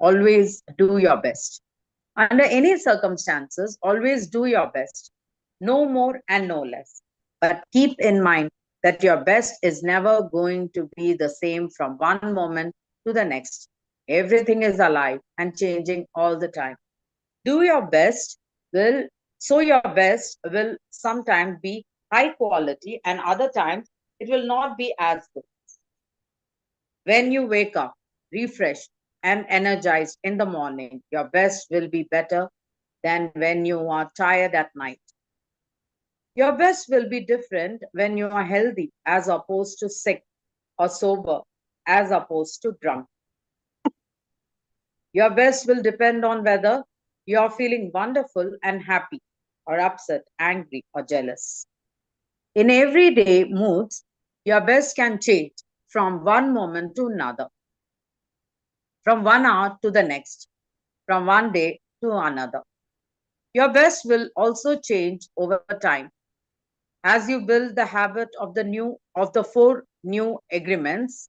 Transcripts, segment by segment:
always do your best. Under any circumstances, always do your best. No more and no less. But keep in mind that your best is never going to be the same from one moment to the next. Everything is alive and changing all the time. Do your best will your best will sometimes be high quality and other times it will not be as good. When you wake up refreshed and energized in the morning, your best will be better than when you are tired at night. Your best will be different when you are healthy as opposed to sick, or sober as opposed to drunk. Your best will depend on whether you are feeling wonderful and happy, or upset, angry, or jealous. In everyday moods, your best can change from one moment to another, from 1 hour to the next, from one day to another. Your best will also change over time as you build the habit of the four new agreements.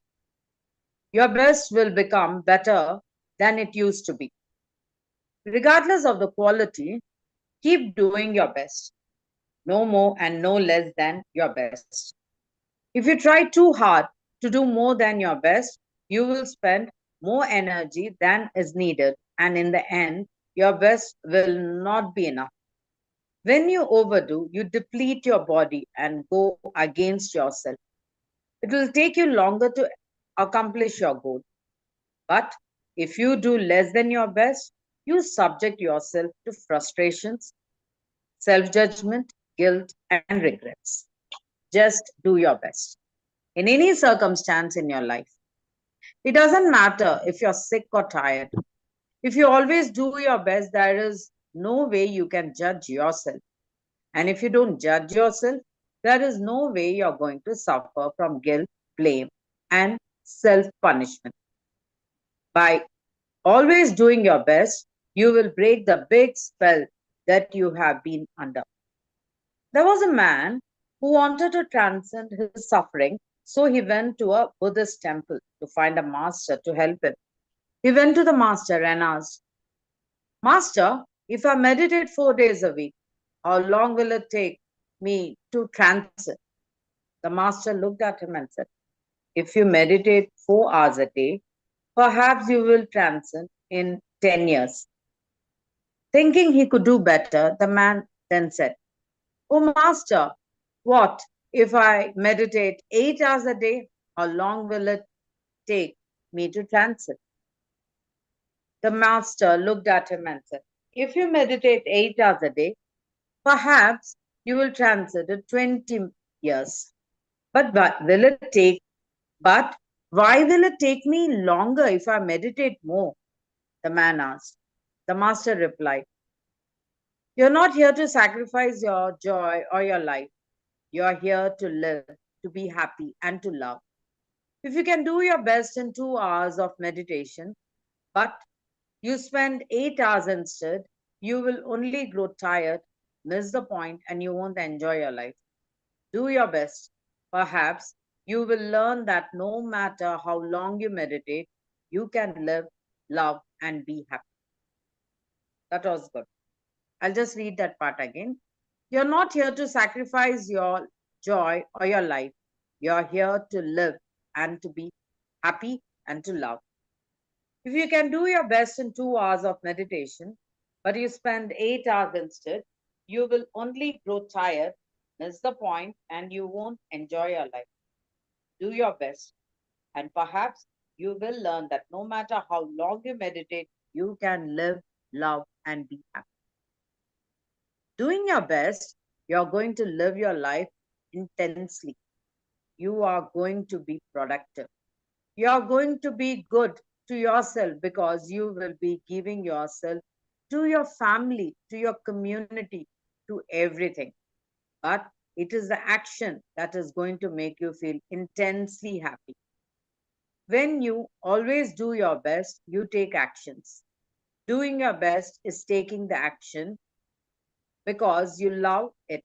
Your best will become better than it used to be. Regardless of the quality, keep doing your best. No more and no less than your best. If you try too hard to do more than your best, you will spend more energy than is needed, and in the end, your best will not be enough. When you overdo, you deplete your body and go against yourself. It will take you longer to accomplish your goal. But if you do less than your best, you subject yourself to frustrations, self judgment, guilt, and regrets. Just do your best. In any circumstance in your life, it doesn't matter if you're sick or tired. If you always do your best, there is no way you can judge yourself. And if you don't judge yourself, there is no way you're going to suffer from guilt, blame, and self punishment. By always doing your best, you will break the big spell that you have been under. There was a man who wanted to transcend his suffering, so he went to a Buddhist temple to find a master to help him. He went to the master and asked, Master, if I meditate 4 days a week, how long will it take me to transcend? The master looked at him and said, If you meditate 4 hours a day, perhaps you will transcend in 10 years. Thinking he could do better, the man then said, Oh, master, what if I meditate 8 hours a day? How long will it take me to transcend? The master looked at him and said, If you meditate 8 hours a day, perhaps you will transcend in 20 years. But will it take, but why will it take me longer if I meditate more? The man asked. The master replied, You're not here to sacrifice your joy or your life. You're here to live, to be happy, and to love. If you can do your best in 2 hours of meditation, but you spend 8 hours instead, you will only grow tired, miss the point, and you won't enjoy your life. Do your best. Perhaps you will learn that no matter how long you meditate, you can live, love, and be happy. That was good. I'll just read that part again. You're not here to sacrifice your joy or your life. You're here to live and to be happy and to love. If you can do your best in 2 hours of meditation, but you spend 8 hours instead, you will only grow tired, miss the point, and you won't enjoy your life. Do your best, and perhaps you will learn that no matter how long you meditate, you can live, love, and be happy. Doing your best, you're going to live your life intensely. You are going to be productive. You are going to be good to yourself because you will be giving yourself to your family, to your community, to everything. But it is the action that is going to make you feel intensely happy. When you always do your best, you take actions. Doing your best is taking the action because you love it,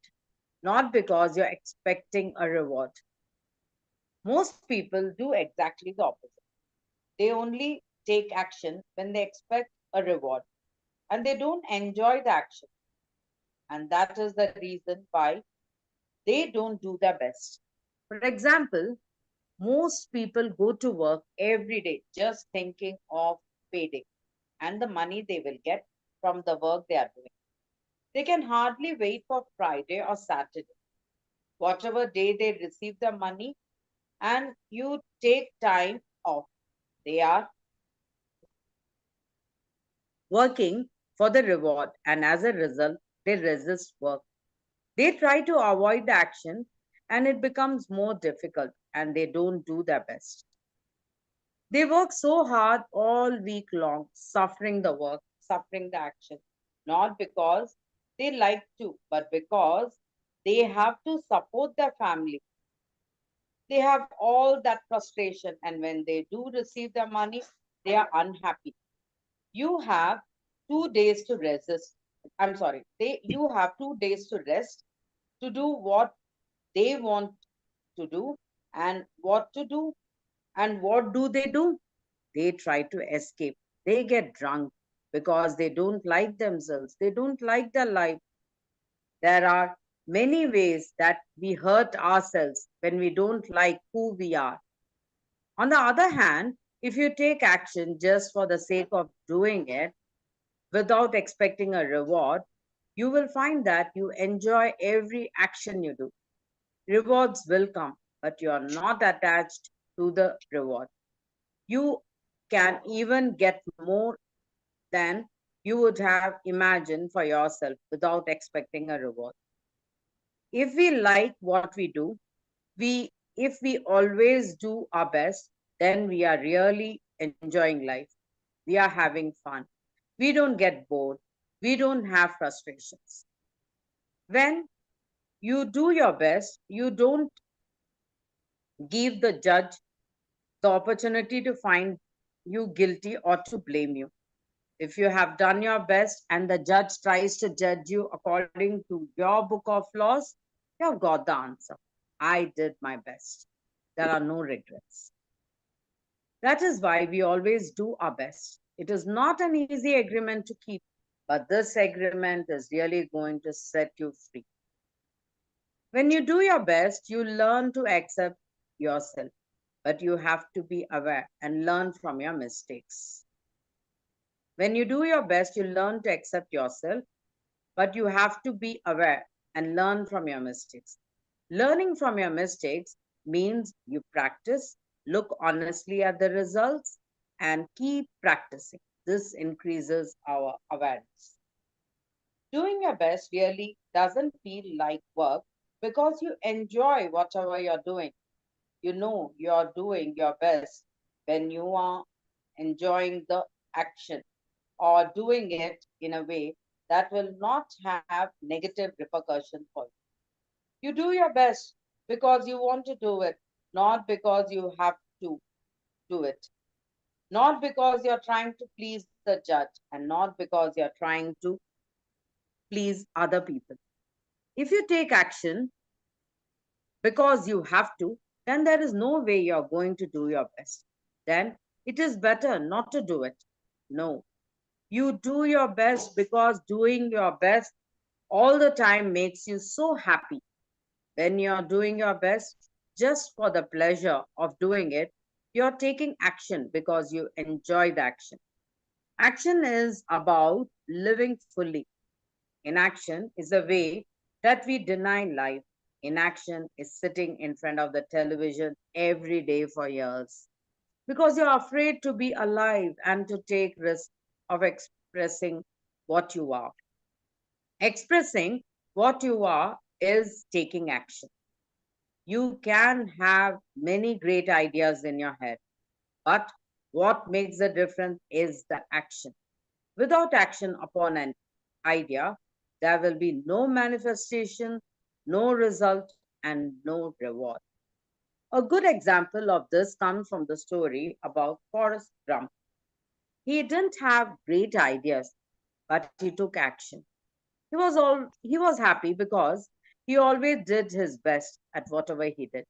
not because you're expecting a reward. Most people do exactly the opposite. They only take action when they expect a reward and they don't enjoy the action. And that is the reason why they don't do their best. For example, most people go to work every day just thinking of payday and the money they will get from the work they are doing. They can hardly wait for Friday or Saturday, whatever day they receive the money, and you take time off. They are working for the reward, and as a result, they resist work. They try to avoid the action, and it becomes more difficult, and they don't do their best. They work so hard all week long, suffering the work, suffering the action, not because they like to, but because they have to support their family. They have all that frustration, and when they do receive their money, they are unhappy. You have 2 days to resist. I'm sorry, you have 2 days to rest to do what they want to do and what to do. And what do? They try to escape. They get drunk because they don't like themselves. They don't like their life. There are many ways that we hurt ourselves when we don't like who we are. On the other hand, if you take action just for the sake of doing it without expecting a reward, you will find that you enjoy every action you do. Rewards will come, but you are not attached to the reward. You can even get more than you would have imagined for yourself without expecting a reward. If we like what we do, we if we always do our best, then we are really enjoying life. We are having fun. We don't get bored. We don't have frustrations. When you do your best, you don't give the judge the opportunity to find you guilty or to blame you. If you have done your best and the judge tries to judge you according to your book of laws, you have got the answer. I did my best. There are no regrets. That is why we always do our best. It is not an easy agreement to keep, but this agreement is really going to set you free. When you do your best, you learn to accept yourself, but you have to be aware and learn from your mistakes. When you do your best, you learn to accept yourself, but you have to be aware and learn from your mistakes. Learning from your mistakes means you practice, look honestly at the results, and keep practicing. This increases our awareness. Doing your best really doesn't feel like work because you enjoy whatever you're doing. You know you're doing your best when you are enjoying the action or doing it in a way that will not have negative repercussions for you. You do your best because you want to do it, not because you have to do it, not because you're trying to please the judge, and not because you're trying to please other people. If you take action because you have to, then there is no way you're going to do your best. Then it is better not to do it. No, you do your best because doing your best all the time makes you so happy. When you're doing your best just for the pleasure of doing it, you're taking action because you enjoy the action. Action is about living fully. Inaction is a way that we deny life. Inaction is sitting in front of the television every day for years because you're afraid to be alive and to take risk of expressing what you are. Expressing what you are is taking action. You can have many great ideas in your head, but what makes the difference is the action. Without action upon an idea, there will be no manifestation, no result, and no reward. A good example of this comes from the story about Forrest Gump. He didn't have great ideas, but he took action. He was happy because he always did his best at whatever he did.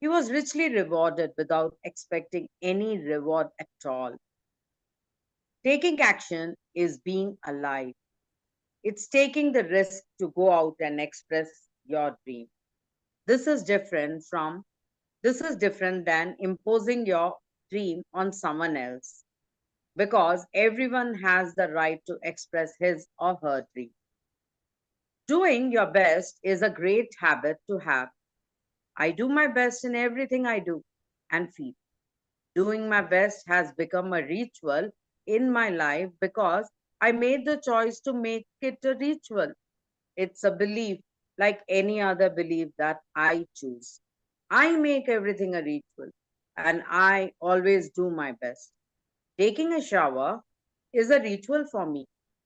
He was richly rewarded without expecting any reward at all. Taking action is being alive. It's taking the risk to go out and express your dream. This is different from this is different than imposing your dream on someone else because everyone has the right to express his or her dream. Doing your best is a great habit to have. I do my best in everything I do and feel. Doing my best has become a ritual in my life because I made the choice to make it a ritual. It's a belief like any other belief that I choose. I make everything a ritual and I always do my best. Taking a shower is a ritual for me.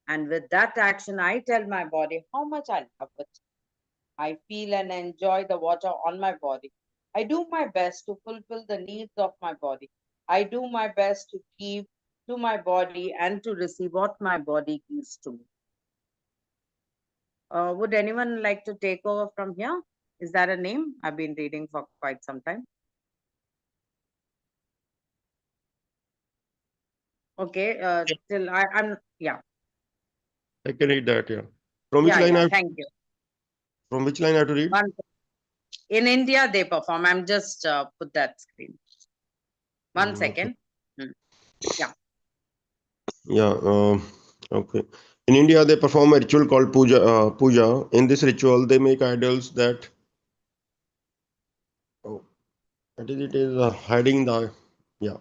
And with that action, I tell my body how much I love it. I feel and enjoy the water on my body. I do my best to fulfill the needs of my body. I do my best to give to my body and to receive what my body gives to me. Would anyone like to take over from here? Is that a name? I've been reading for quite some time. Okay, till I'm yeah, I can read that, yeah. From which yeah, line yeah. I Thank you. from which line I have to read? One in India they perform. I'm just put that screen. One Okay. second. Hmm. Yeah. Yeah. Okay. In India, they perform a ritual called puja. Puja. In this ritual, they make idols that. Oh, that is, it is hiding the. Yeah.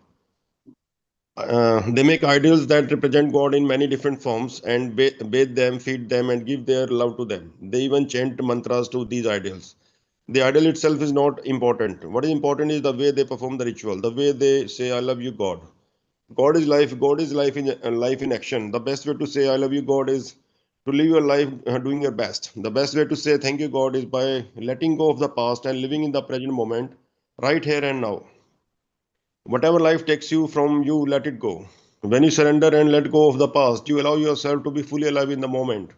They make idols that represent God in many different forms and bathe them, feed them, and give their love to them. They even chant mantras to these idols. The idol itself is not important. What is important is the way they perform the ritual, the way they say, "I love you, God." God is life. God is life in action. The best way to say "I love you, God" is to live your life doing your best. The best way to say "Thank you, God" is by letting go of the past and living in the present moment, right here and now. Whatever life takes you from you, let it go. When you surrender and let go of the past, you allow yourself to be fully alive in the moment.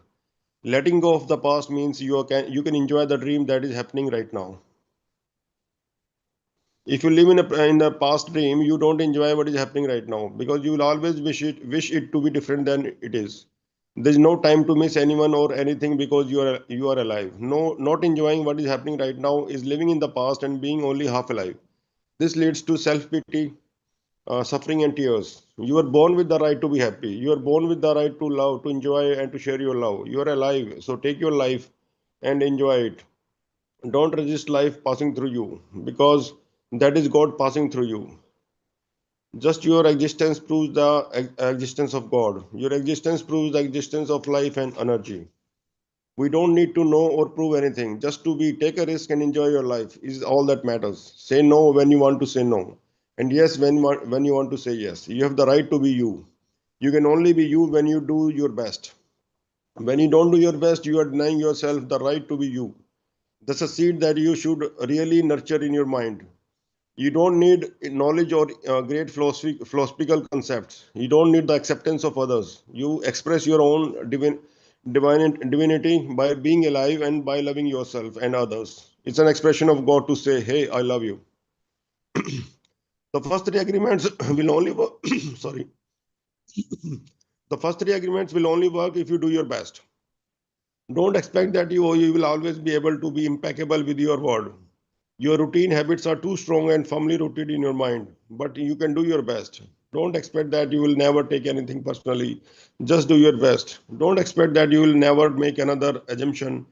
Letting go of the past means you can enjoy the dream that is happening right now. If you live in a past dream, you don't enjoy what is happening right now because you will always wish it to be different than it is. There is no time to miss anyone or anything because you are alive. No, not enjoying what is happening right now is living in the past and being only half alive. This leads to self pity, suffering, and tears. You are born with the right to be happy. You are born with the right to love, to enjoy, and to share your love. You are alive, so take your life and enjoy it. Don't resist life passing through you because that is God passing through you. Just your existence proves the existence of God. Your existence proves the existence of life and energy. We don't need to know or prove anything. Just to be take a risk and enjoy your life is all that matters. Say no when you want to say no, and yes when you want to say yes. You have the right to be you. You can only be you when you do your best. When you don't do your best, you are denying yourself the right to be you. That's a seed that you should really nurture in your mind. You don't need knowledge or great philosophical concepts. You don't need the acceptance of others. You express your own divinity by being alive and by loving yourself and others. It's an expression of God to say, "Hey, I love you." The first three agreements will only work. Sorry. The first three agreements will only work if you do your best. Don't expect that you will always be able to be impeccable with your word. Your routine habits are too strong and firmly rooted in your mind, but you can do your best. Don't expect that you will never take anything personally. Just do your best. Don't expect that you will never make another assumption,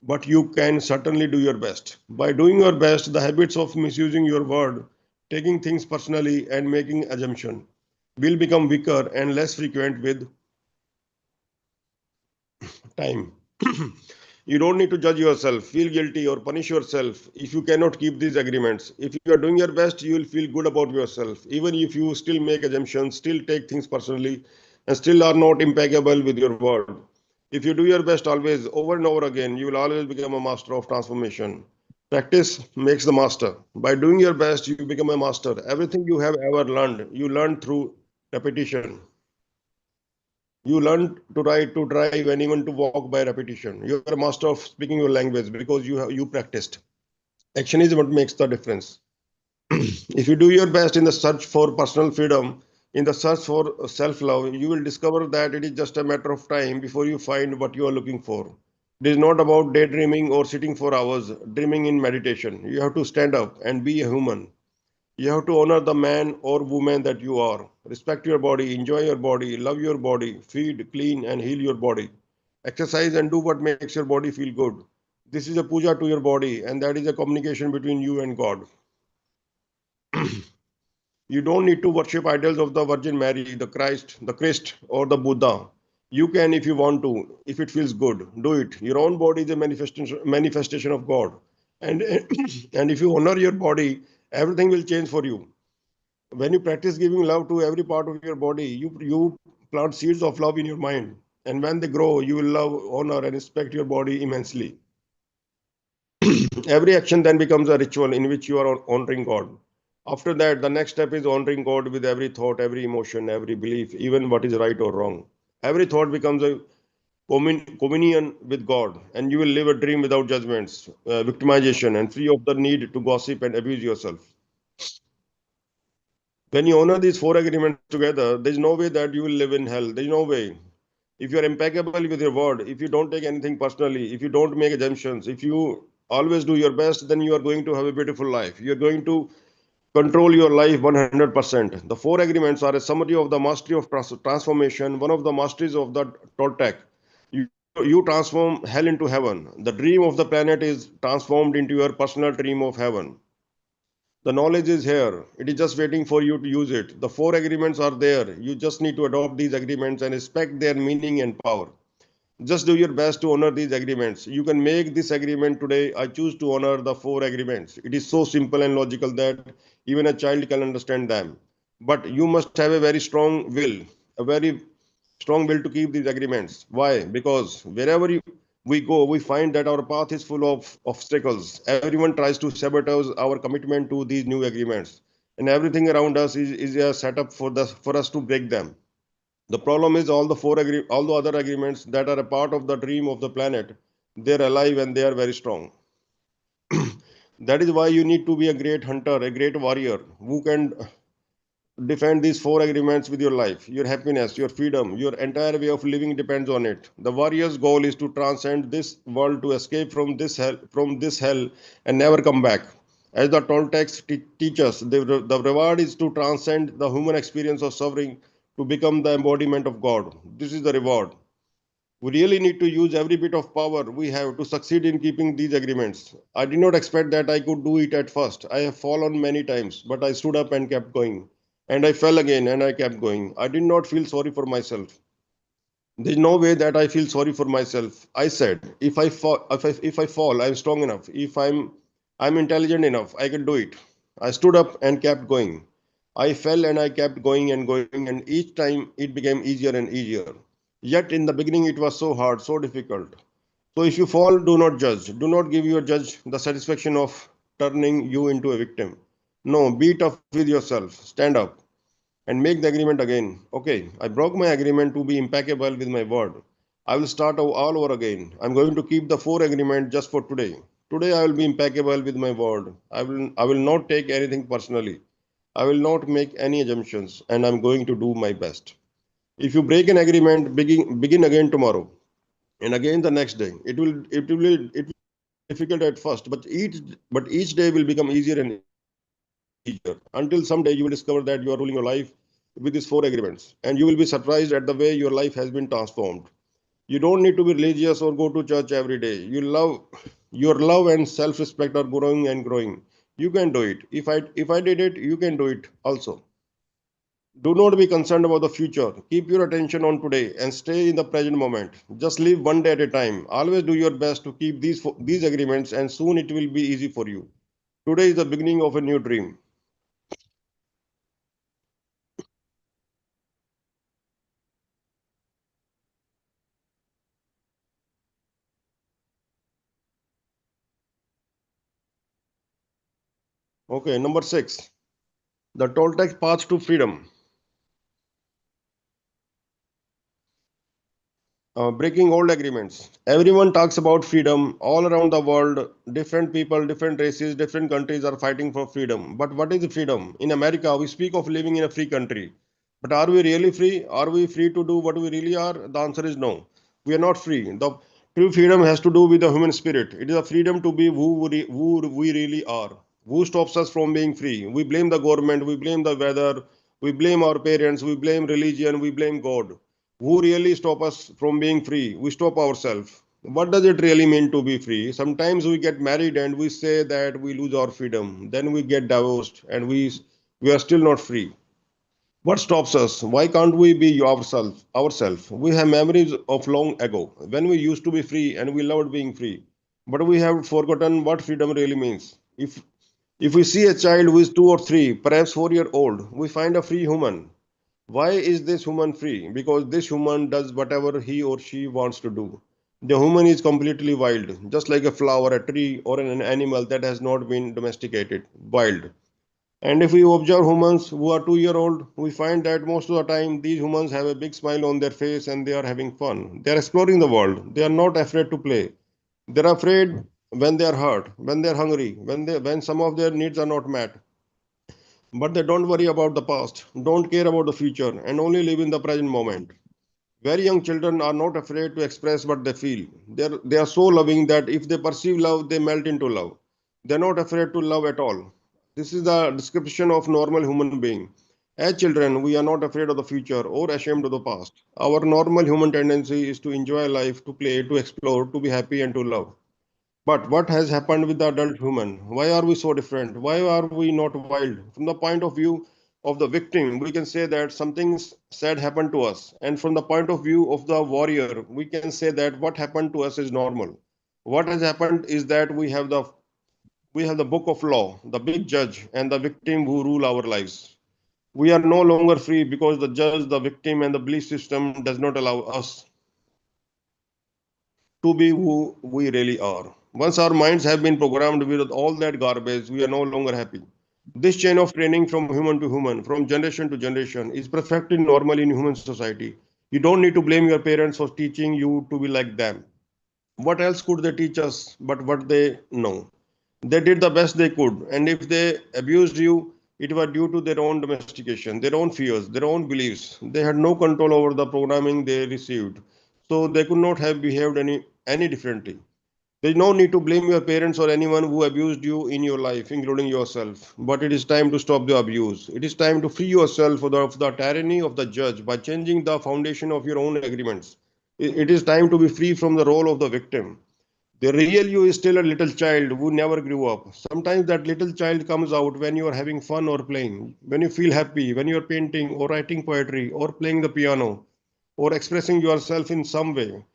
but you can certainly do your best. By doing your best, the habits of misusing your word, taking things personally, and making assumption will become weaker and less frequent with time. You don't need to judge yourself, feel guilty, or punish yourself if you cannot keep these agreements. If you are doing your best, you will feel good about yourself, even if you still make assumptions, still take things personally, and still are not impeccable with your word. If you do your best always, over and over again, you will always become a master of transformation. Practice makes the master. By doing your best, you become a master. Everything you have ever learned, you learn through repetition. You learn to write, to drive, and even to walk by repetition. You are a master of speaking your language because you practiced. Action is what makes the difference. If you do your best in the search for personal freedom, In the search for self love, you will discover that it is just a matter of time before you find what you are looking for. It is not about daydreaming or sitting for hours dreaming in meditation. You have to stand up and be a human. You have to honor the man or woman that you are. Respect your body, enjoy your body, love your body, feed, clean, and heal your body. Exercise and do what makes your body feel good. This is a puja to your body, and that is a communication between you and God. You don't need to worship idols of the Virgin Mary, the Christ, or the Buddha. You can if you want to, if it feels good. Do it. Your own body is a manifestation of God. And, and if you honor your body, everything will change for you. When you practice giving love to every part of your body, you plant seeds of love in your mind. And when they grow, you will love, honor, and respect your body immensely. Every action then becomes a ritual in which you are honoring God. After that, the next step is honoring God with every thought, every emotion, every belief, even what is right or wrong. Every thought becomes a communion with God, and you will live a dream without judgments, victimization, and free of the need to gossip and abuse yourself. When you honor these four agreements together, there is no way that you will live in hell. There is no way. If you are impeccable with your word, if you don't take anything personally, if you don't make assumptions, if you always do your best, then you are going to have a beautiful life. You are going to control your life 100%. The four agreements are a summary of the mastery of transformation, one of the masteries of the Toltec. You transform hell into heaven. The dream of the planet is transformed into your personal dream of heaven. The knowledge is here. It is just waiting for you to use it. The four agreements are there. You just need to adopt these agreements and respect their meaning and power. Just do your best to honor these agreements. You can make this agreement today. I choose to honor the four agreements. It is so simple and logical that even a child can understand them. But you must have a very strong will, a very strong will to keep these agreements. Why? Because we go, we find that our path is full of obstacles. Everyone tries to sabotage our commitment to these new agreements. And everything around us is a setup for us to break them. The problem is all the other agreements that are a part of the dream of the planet, they're alive and they are very strong. That is why you need to be a great hunter, a great warrior who can defend these four agreements with your life. Your happiness, your freedom, your entire way of living depends on it. The warrior's goal is to transcend this world, to escape from this hell and never come back. As the Toltecs teach us, the reward is to transcend the human experience of suffering to become the embodiment of God. This is the reward. We really need to use every bit of power we have to succeed in keeping these agreements. I did not expect that I could do it at first. I have fallen many times, but I stood up and kept going. And I fell again and I kept going. I did not feel sorry for myself. There is no way that I feel sorry for myself. I said, if I fall, I'm strong enough. If I'm intelligent enough, I can do it. I stood up and kept going. I fell and I kept going and going, and each time it became easier and easier. Yet in the beginning it was so hard, so difficult. So if you fall, do not judge. Do not give your judge the satisfaction of turning you into a victim. No, be tough with yourself. Stand up and make the agreement again. Okay, I broke my agreement to be impeccable with my word. I will start all over again. I'm going to keep the four agreement just for today. Today I will be impeccable with my word. I will not take anything personally. I will not make any assumptions and I'm going to do my best. If you break an agreement, begin again tomorrow and again the next day. It will be difficult at first, but each day will become easier and easier until someday you will discover that you are ruling your life with these four agreements, and you will be surprised at the way your life has been transformed. You don't need to be religious or go to church every day. Your love and self-respect are growing and growing. You can do it. If I did it, you can do it also. Do not be concerned about the future. Keep your attention on today and stay in the present moment. Just live one day at a time. Always do your best to keep these agreements, and soon it will be easy for you. Today is the beginning of a new dream. Okay, number six, the Toltec path to freedom. Breaking old agreements. Everyone talks about freedom all around the world. Different people, different races, different countries are fighting for freedom. But what is freedom? In America, we speak of living in a free country. But are we really free? Are we free to do what we really are? The answer is no. We are not free. The true freedom has to do with the human spirit. It is a freedom to be who we really are. Who stops us from being free? We blame the government, we blame the weather, we blame our parents, we blame religion, we blame God. Who really stop us from being free? We stop ourselves. What does it really mean to be free? Sometimes we get married and we say that we lose our freedom. Then we get divorced and we are still not free. What stops us? Why can't we be ourselves? We have memories of long ago when we used to be free and we loved being free. But we have forgotten what freedom really means. If we see a child who is 2 or 3, perhaps 4 year old, we find a free human. Why is this human free? Because this human does whatever he or she wants to do. The human is completely wild, just like a flower, a tree, or an animal that has not been domesticated. Wild. And if we observe humans who are 2 year old, we find that most of the time these humans have a big smile on their face and they are having fun. They are exploring the world. They are not afraid to play. They are afraid when they are hurt, when they are hungry, when some of their needs are not met. But they don't worry about the past, don't care about the future, and only live in the present moment. Very young children are not afraid to express what they feel. They are so loving that if they perceive love, they melt into love. They are not afraid to love at all. This is the description of normal human being. As children, we are not afraid of the future or ashamed of the past. Our normal human tendency is to enjoy life, to play, to explore, to be happy, and to love. But what has happened with the adult human? Why are we so different? Why are we not wild? From the point of view of the victim, we can say that something sad happened to us. And from the point of view of the warrior, we can say that what happened to us is normal. What has happened is that we have the book of law, the big judge, and the victim who rule our lives. We are no longer free because the judge, the victim, and the belief system does not allow us to be who we really are. Once our minds have been programmed with all that garbage, we are no longer happy. This chain of training from human to human, from generation to generation, is perfectly normal in human society. You don't need to blame your parents for teaching you to be like them. What else could they teach us but what they know? They did the best they could, and if they abused you, it was due to their own domestication, their own fears, their own beliefs. They had no control over the programming they received, so they could not have behaved any differently. There is no need to blame your parents or anyone who abused you in your life, including yourself. But it is time to stop the abuse. It is time to free yourself of the tyranny of the judge by changing the foundation of your own agreements. It is time to be free from the role of the victim. The real you is still a little child who never grew up. Sometimes that little child comes out when you are having fun or playing, when you feel happy, when you are painting or writing poetry or playing the piano or expressing yourself in some way.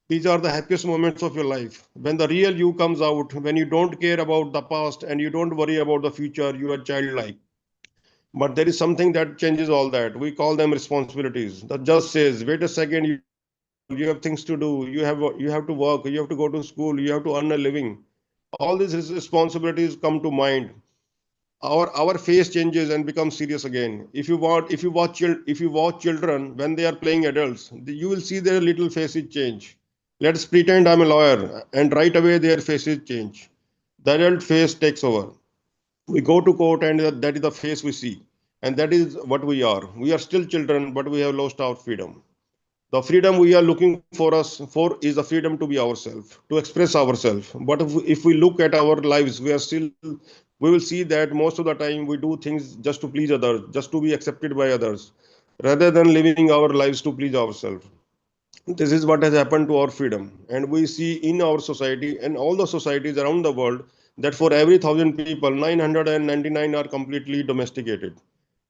These are the happiest moments of your life. When the real you comes out, when you don't care about the past and you don't worry about the future, you are childlike. But there is something that changes all that. We call them responsibilities. The judge says, "Wait a second, you are 2 years old. You have things to do. You have to work. You have to go to school. You have to earn a living." All these responsibilities come to mind. Our face changes and becomes serious again. If you watch children when they are playing adults, you will see their little faces change. Let's pretend I'm a lawyer, and right away their faces change. The adult face takes over. We go to court, and that is the face we see, and that is what we are. We are still children, but we have lost our freedom. The freedom we are looking for is the freedom to be ourselves, to express ourselves. But if we look at our lives, we will see that most of the time we do things just to please others, just to be accepted by others, rather than living our lives to please ourselves. This is what has happened to our freedom. And we see in our society and all the societies around the world that for every 1,000 people, 999 are completely domesticated.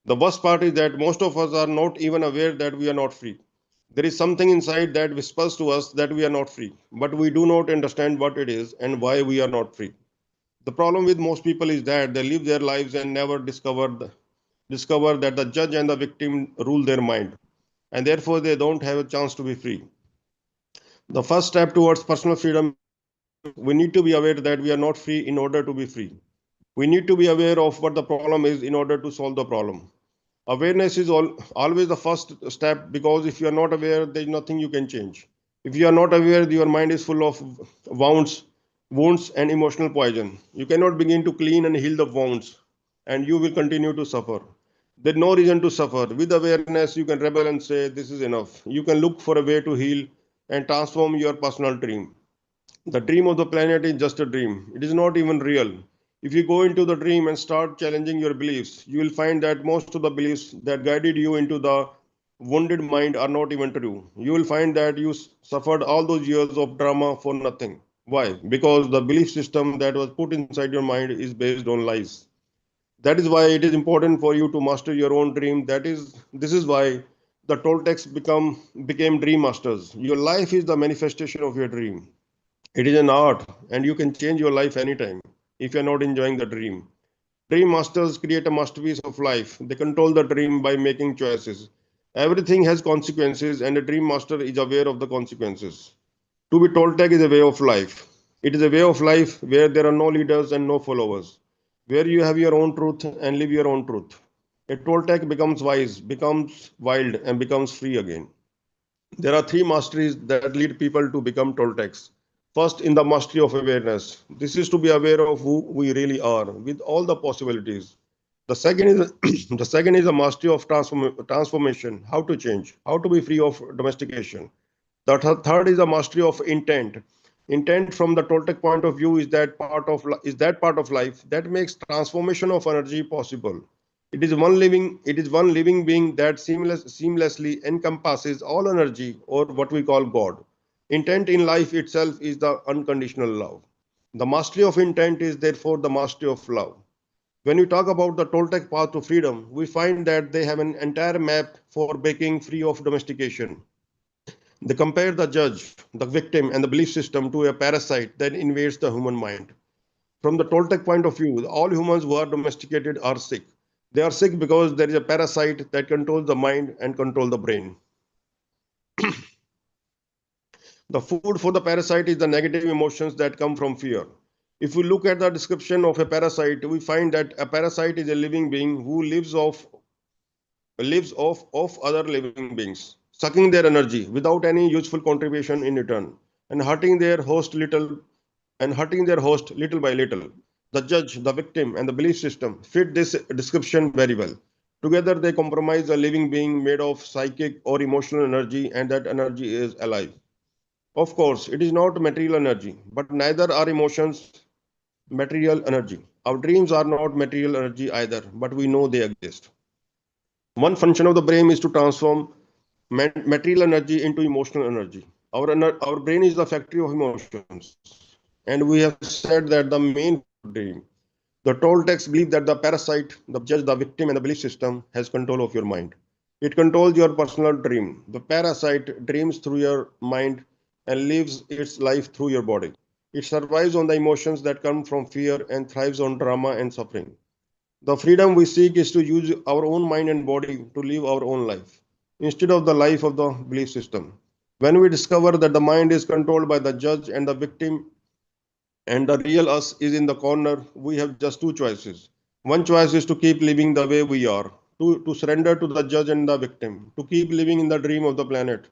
The worst part is that most of us are not even aware that we are not free. There is something inside that whispers to us that we are not free, but we do not understand what it is and why we are not free. The problem with most people is that they live their lives and never discover that the judge and the victim rule their mind, and therefore they don't have a chance to be free. The first step towards personal freedom is awareness. We need to be aware that we are not free in order to be free. We need to be aware of what the problem is in order to solve the problem. Awareness is always the first step, because if you are not aware, there is nothing you can change. If you are not aware, your mind is full of wounds, wounds and emotional poison. You cannot begin to clean and heal the wounds, and you will continue to suffer. There's no reason to suffer. With awareness, you can rebel and say, this is enough. You can look for a way to heal and transform your personal dream. The dream of the planet is just a dream. It is not even real. If you go into the dream and start challenging your beliefs, you will find that most of the beliefs that guided you into the wounded mind are not even true. You will find that you suffered all those years of drama for nothing. Why? Because the belief system that was put inside your mind is based on lies. That is why it is important for you to master your own dream. This is why the Toltecs became dream masters. Your life is the manifestation of your dream. It is an art, and you can change your life anytime if you're not enjoying the dream. Dream masters create a masterpiece of life. They control the dream by making choices. Everything has consequences, and a dream master is aware of the consequences. To be Toltec is a way of life. It is a way of life where there are no leaders and no followers, where you have your own truth and live your own truth. A Toltec becomes wise, becomes wild, and becomes free again. There are three masteries that lead people to become Toltecs. First, in the mastery of awareness. This is to be aware of who we really are, with all the possibilities. The second is the second is a mastery of transformation, how to change, how to be free of domestication. The third is a mastery of intent. Intent from the Toltec point of view is that part of life that makes transformation of energy possible. It is one living being that seamlessly encompasses all energy, or what we call God. Intent in life itself is the unconditional love. The mastery of intent is therefore the mastery of love. When we talk about the Toltec path to freedom, we find that they have an entire map for breaking free of domestication. They compare the judge, the victim, and the belief system to a parasite that invades the human mind. From the Toltec point of view, all humans who are domesticated are sick. They are sick because there is a parasite that controls the mind and controls the brain. The food for the parasite is the negative emotions that come from fear. If we look at the description of a parasite, we find that a parasite is a living being who lives off other living beings, sucking their energy without any useful contribution in return, and hurting their host little by little. The judge, the victim, and the belief system fit this description very well. Together, they comprise a living being made of psychic or emotional energy, and that energy is alive. Of course, it is not material energy, but neither are emotions material energy. Our dreams are not material energy either, but we know they exist. One function of the brain is to transform material energy into emotional energy. Our brain is the factory of emotions, and we have said that the main function of the dream. The Toltecs believe that the parasite, the judge, the victim, and the belief system has control of your mind. It controls your personal dream. The parasite dreams through your mind and lives its life through your body. It survives on the emotions that come from fear and thrives on drama and suffering. The freedom we seek is to use our own mind and body to live our own life instead of the life of the belief system. When we discover that the mind is controlled by the judge and the victim and the real us is in the corner, we have just two choices. One choice is to keep living the way we are, to surrender to the judge and the victim, to keep living in the dream of the planet.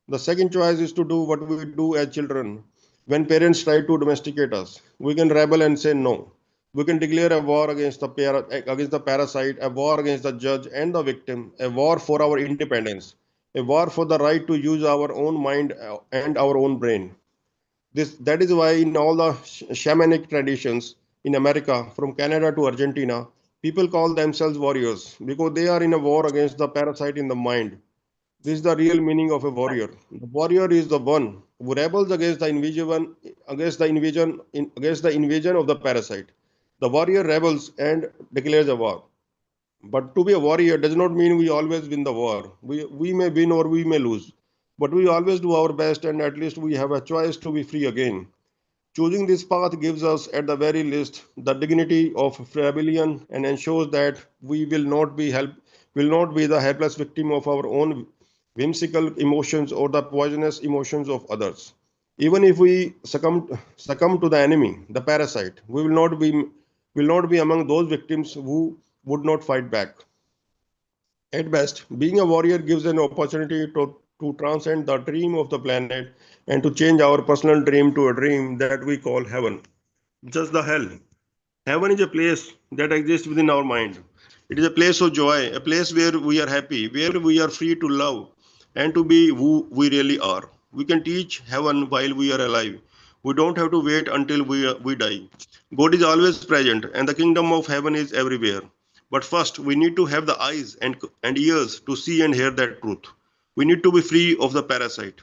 The second choice is to do what we do as children. When parents try to domesticate us, we can rebel and say no. We can declare a war against the parasite, a war against the judge and the victim, a war for our independence, a war for the right to use our own mind and our own brain. That is why in all the shamanic traditions in America, from Canada to Argentina, people call themselves warriors because they are in a war against the parasite in the mind. This is the real meaning of a warrior. The warrior is the one who rebels against the invasion of the parasite. The warrior rebels and declares a war. But to be a warrior does not mean we always win the war. We may win or we may lose, but we always do our best, and at least we have a choice to be free again. Choosing this path gives us, at the very least, the dignity of rebellion and ensures that we will not be the helpless victim of our own whimsical emotions or the poisonous emotions of others. Even if we succumb to the enemy, the parasite, we will not be among those victims who would not fight back. At best, being a warrior gives an opportunity to transcend the dream of the planet and to change our personal dream to a dream that we call heaven. Just the hell. Heaven is a place that exists within our mind. It is a place of joy, a place where we are happy, where we are free to love and to be who we really are. We can teach heaven while we are alive. We don't have to wait until we die. God is always present, and the kingdom of heaven is everywhere. But first, we need to have the eyes and ears to see and hear that truth. We need to be free of the parasite.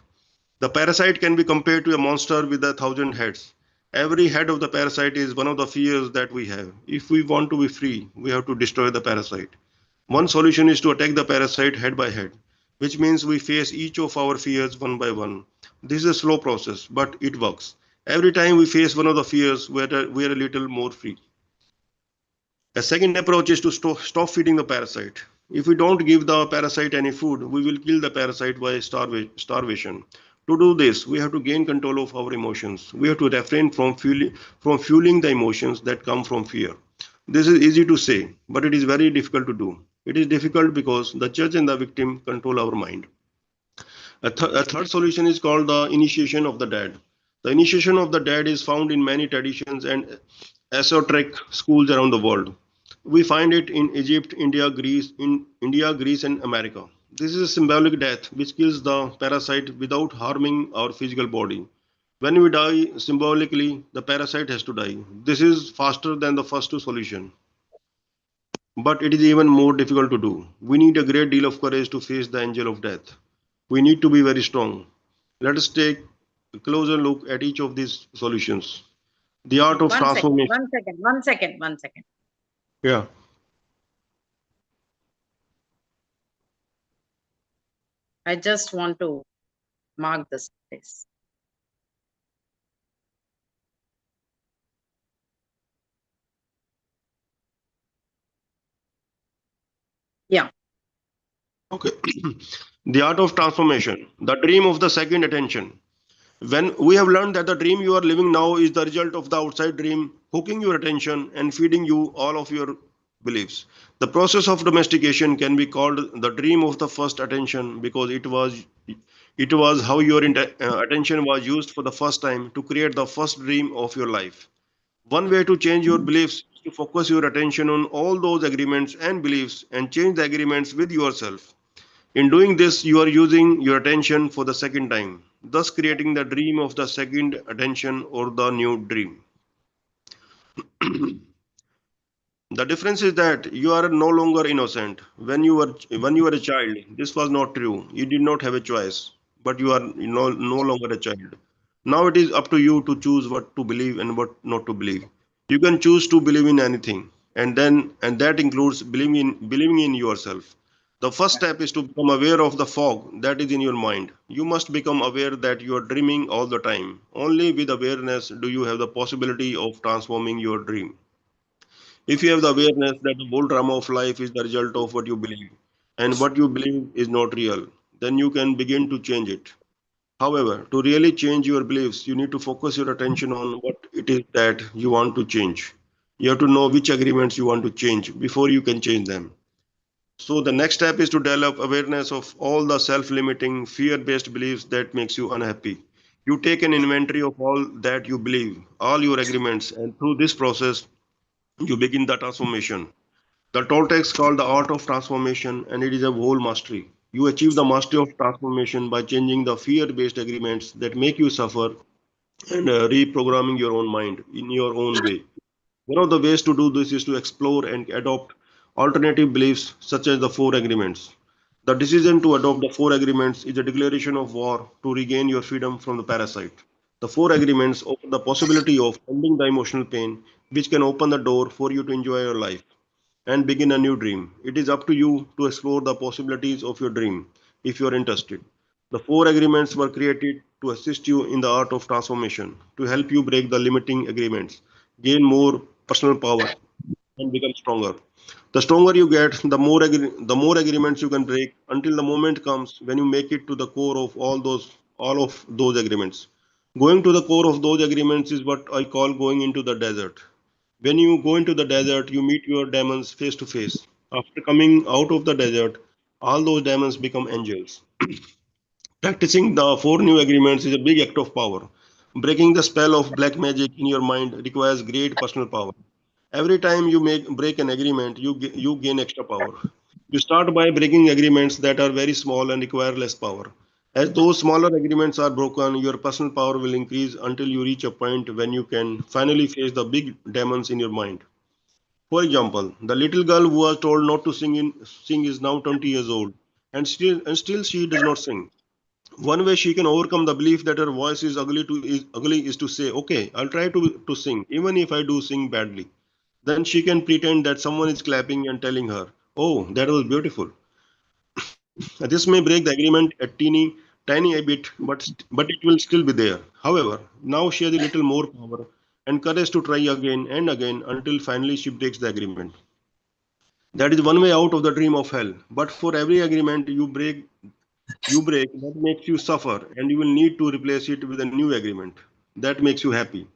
The parasite can be compared to a monster with 1,000 heads. Every head of the parasite is one of the fears that we have. If we want to be free, we have to destroy the parasite. One solution is to attack the parasite head by head, which means we face each of our fears one by one. This is a slow process, but it works. Every time we face one of the fears, we are a little more free. A second approach is to stop feeding the parasite. If we don't give the parasite any food, we will kill the parasite by starvation. To do this, we have to gain control of our emotions. We have to refrain from fueling the emotions that come from fear. This is easy to say, but it is very difficult to do. It is difficult because the judge and the victim control our mind. A third solution is called the initiation of the dead. The initiation of the dead is found in many traditions and esoteric schools around the world. We find it in Egypt, India, Greece, and America. This is a symbolic death which kills the parasite without harming our physical body. When we die symbolically, the parasite has to die. This is faster than the first two solutions, but it is even more difficult to do. We need a great deal of courage to face the angel of death. We need to be very strong. Let us take a closer look at each of these solutions. The art of One second, transformation. one second, one second, one second. Yeah. I just want to mark this place. Yeah. Okay. The art of transformation. The dream of the second attention. When we have learned that the dream you are living now is the result of the outside dream, hooking your attention and feeding you all of your beliefs. The process of domestication can be called the dream of the first attention because it was how your attention was used for the first time to create the first dream of your life. One way to change your beliefs is to focus your attention on all those agreements and beliefs and change the agreements with yourself. In doing this, you are using your attention for the second time, thus creating the dream of the second attention or the new dream. The difference is that you are no longer innocent. When you were a child, this was not true. You did not have a choice, but you are no longer a child. Now it is up to you to choose what to believe and what not to believe. You can choose to believe in anything, and that includes believing in yourself. The first step is to become aware of the fog that is in your mind. You must become aware that you are dreaming all the time. Only with awareness do you have the possibility of transforming your dream. If you have the awareness that the whole drama of life is the result of what you believe, and what you believe is not real, then you can begin to change it. However, to really change your beliefs, you need to focus your attention on what it is that you want to change. You have to know which agreements you want to change before you can change them. So the next step is to develop awareness of all the self-limiting, fear-based beliefs that makes you unhappy. You take an inventory of all that you believe, all your agreements, and through this process, you begin the transformation. The Toltec called the art of transformation, and it is a whole mastery. You achieve the mastery of transformation by changing the fear-based agreements that make you suffer and reprogramming your own mind in your own way. One of the ways to do this is to explore and adopt alternative beliefs such as the four agreements. The decision to adopt the four agreements is a declaration of war to regain your freedom from the parasite. The four agreements open the possibility of ending the emotional pain, which can open the door for you to enjoy your life and begin a new dream. It is up to you to explore the possibilities of your dream if you are interested. The four agreements were created to assist you in the art of transformation, to help you break the limiting agreements, gain more personal power, and become stronger. The stronger you get, the more agreements you can break until the moment comes when you make it to the core of all of those agreements. Going to the core of those agreements is what I call going into the desert. When you go into the desert, you meet your demons face to face. After coming out of the desert, all those demons become angels. Practicing the four new agreements is a big act of power. Breaking the spell of black magic in your mind requires great personal power. Every time you break an agreement, you gain extra power. You start by breaking agreements that are very small and require less power. As those smaller agreements are broken, your personal power will increase until you reach a point when you can finally face the big demons in your mind. For example, the little girl who was told not to sing is now 20 years old, and still she does not sing. One way she can overcome the belief that her voice is ugly is to say, "Okay, I'll try to sing, even if I do sing badly." Then she can pretend that someone is clapping and telling her, "Oh, that was beautiful." This may break the agreement a tiny a bit, but it will still be there. However, now she has a little more power and courage to try again and again until finally she breaks the agreement. That is one way out of the dream of hell. But for every agreement you break that makes you suffer, and you will need to replace it with a new agreement that makes you happy.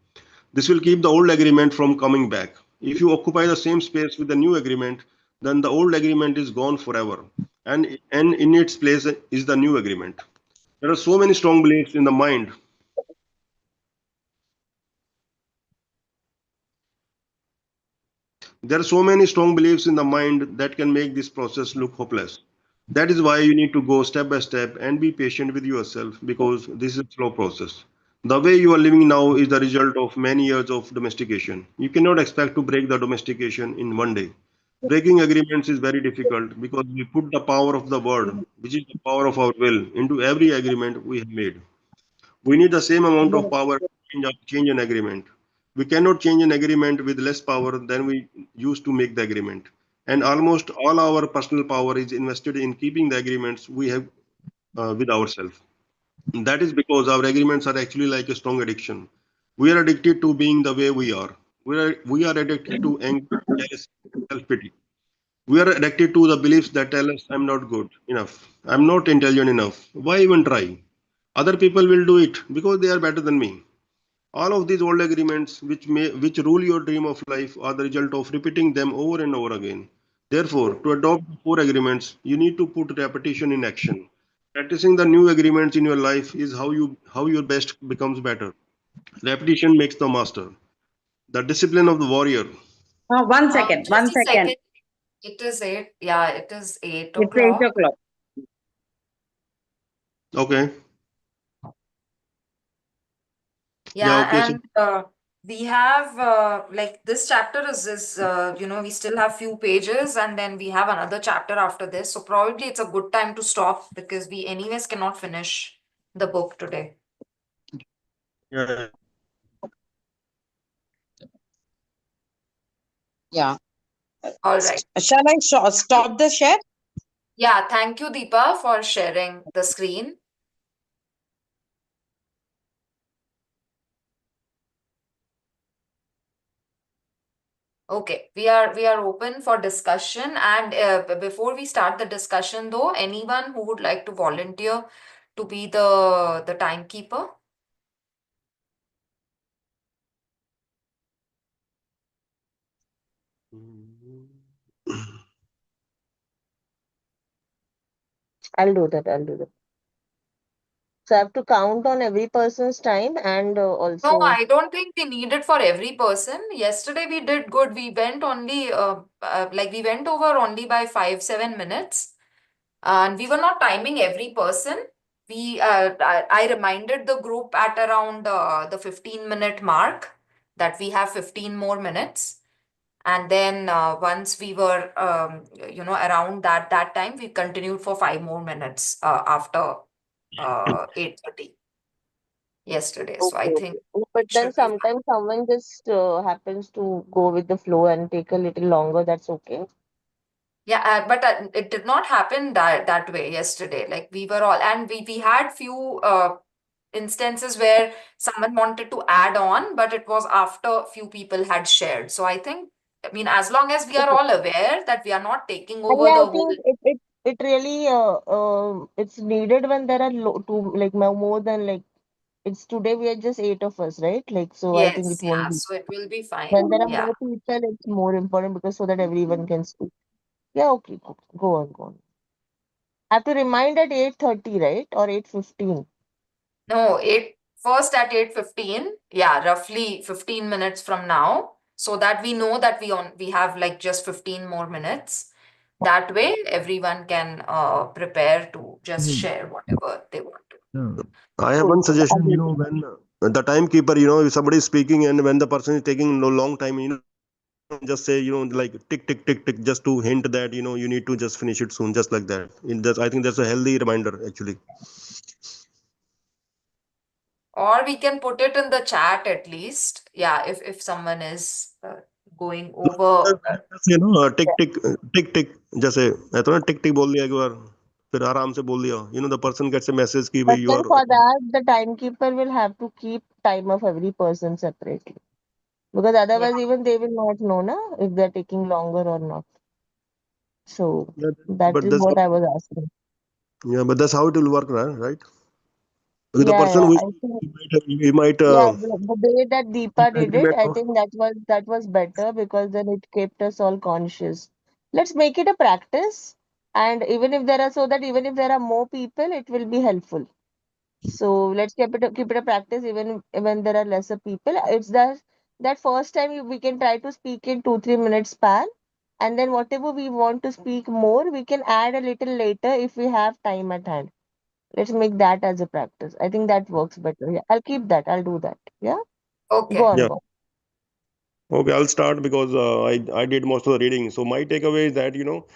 This will keep the old agreement from coming back. If you occupy the same space with the new agreement, then the old agreement is gone forever, and in its place is the new agreement. There are so many strong beliefs in the mind. There are so many strong beliefs in the mind that can make this process look hopeless. That is why you need to go step by step and be patient with yourself, because this is a slow process. The way you are living now is the result of many years of domestication. You cannot expect to break the domestication in one day. Breaking agreements is very difficult because we put the power of the word, which is the power of our will, into every agreement we have made. We need the same amount of power to change an agreement. We cannot change an agreement with less power than we used to make the agreement. And almost all our personal power is invested in keeping the agreements we have with ourselves. That is because our agreements are actually like a strong addiction. We are addicted to being the way we are. We are addicted to anger, jealousy, self pity. We are addicted to the beliefs that tell us I'm not good enough, I'm not intelligent enough. Why even try? Other people will do it because they are better than me. All of these old agreements which rule your dream of life are the result of repeating them over and over again. Therefore, to adopt the four agreements, you need to put repetition in action. Practicing the new agreements in your life is how your best becomes better. Repetition makes the master. The discipline of the warrior. One second, Just one a second. second. It is 8. Yeah, it is 8 It's 8 o'clock. o'clock. Okay. Yeah, Yeah, okay. So and we have like this chapter is we still have few pages and then we have another chapter after this. So probably it's a good time to stop because we anyways cannot finish the book today. yeah. Yeah. All right. Shall I stop the share? Yeah, thank you, Deepa, for sharing the screen. Okay, we are open for discussion, and before we start the discussion, though, anyone who would like to volunteer to be the timekeeper? I'll do that. I'll do that. So I have to count on every person's time and No, also. I don't think we need it for every person. Yesterday we did good. We went only like we went over only by 5-7 minutes, and we were not timing every person. I reminded the group at around the 15-minute mark that we have 15 more minutes. And then once we were, around that time, we continued for 5 more minutes after 8:30 yesterday. So I Okay, think okay. But it then should be fine. sometimes someone just happens to go with the flow and take a little longer. That's okay. Yeah, but it did not happen that way yesterday. Like we were all, and we had few instances where someone wanted to add on, but it was after few people had shared. So I mean, as long as we are Okay. all aware that we are not taking And over yeah, the I whole. think it really it's needed when there are like more than like it's today we are just 8 of us, right? Like so I think Yes, it won't yeah. be. So it will be fine. When there are Yeah. more people, it's more important because so that everyone can speak. Yeah, okay, go on, go on. I have to remind at 8:30, right? Or 8:15. No, eight first at 8:15. Yeah, roughly 15 minutes from now. so that we know that we have like just 15 more minutes. That way, everyone can prepare to just share whatever they want to. Yeah. I have Cool, one cool. I'll suggestion, do you know, when the timekeeper, you know, if somebody is speaking and when the person is taking no long time, you know, just say, you know, like tick, tick, tick, tick, just to hint that, you know, you need to just finish it soon, just like that. I think that's a healthy reminder, actually. Or we can put it in the chat at least. Yeah, if someone is going over. You know, tick, tick, tick, tick, जैसे है तो ना टिक टिक बोल दिया एक बार फिर आराम से बोल दिया, you know, the person gets a message कि But भाई you then are. for that, the timekeeper will have to keep time of every person separately. Because otherwise, even they will not know na, if they're taking longer or not. So Yeah, that but is that's what I was asking. yeah, but that's how it will work, right? Because the Yeah, person yeah. who is, I think he might yeah, the way that he Deepa might did be it, met I off. think that was better because then it kept us all conscious. Let's make it a practice, and even if there are more people, it will be helpful. So let's keep it a practice even when there are lesser people. It's that first time we can try to speak in 2-3 minutes span, and then whatever we want to speak more, we can add a little later if we have time at hand. Let's make that as a practice. I think that works better. Yeah, I'll keep that. I'll do that. Yeah, go Okay. on, Yeah. go on. Okay, I'll start because I did most of the reading. So my takeaway is that, you know,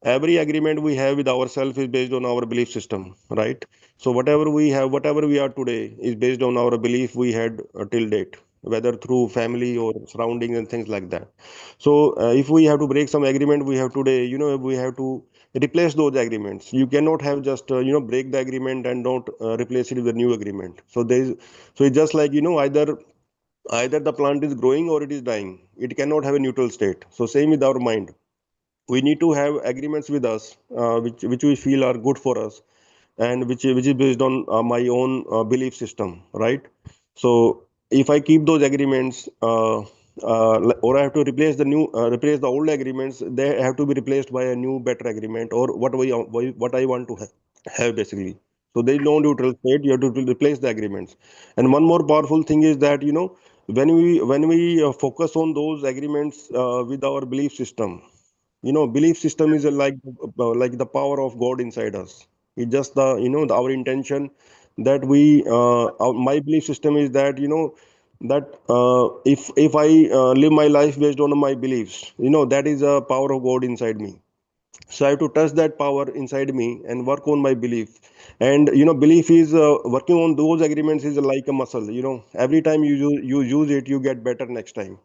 every agreement we have with ourselves is based on our belief system, right? So whatever we have, whatever we are today, is based on our belief we had till date, whether through family or surroundings and things like that. So if we have to break some agreement we have today, you know, we have to replace those agreements. You cannot have just you know, break the agreement and don't replace it with a new agreement. So it's just like, you know, either the plant is growing or it is dying. It cannot have a neutral state. So same with our mind. We need to have agreements with us, which we feel are good for us, and which is based on my own belief system, right? So if I keep those agreements, or I have to replace the old agreements, they have to be replaced by a new better agreement, or what I want to have basically. So there is no neutral state. You have to replace the agreements. And one more powerful thing is that, you know, when we focus on those agreements with our belief system, you know, belief system is like the power of God inside us. It's just the, you know, our intention that my belief system is that, you know, that if I live my life based on my beliefs, you know, that is a power of God inside me. So I have to touch that power inside me and work on my belief. And you know, belief is working on those agreements is like a muscle. You know, every time you use it, you get better next time.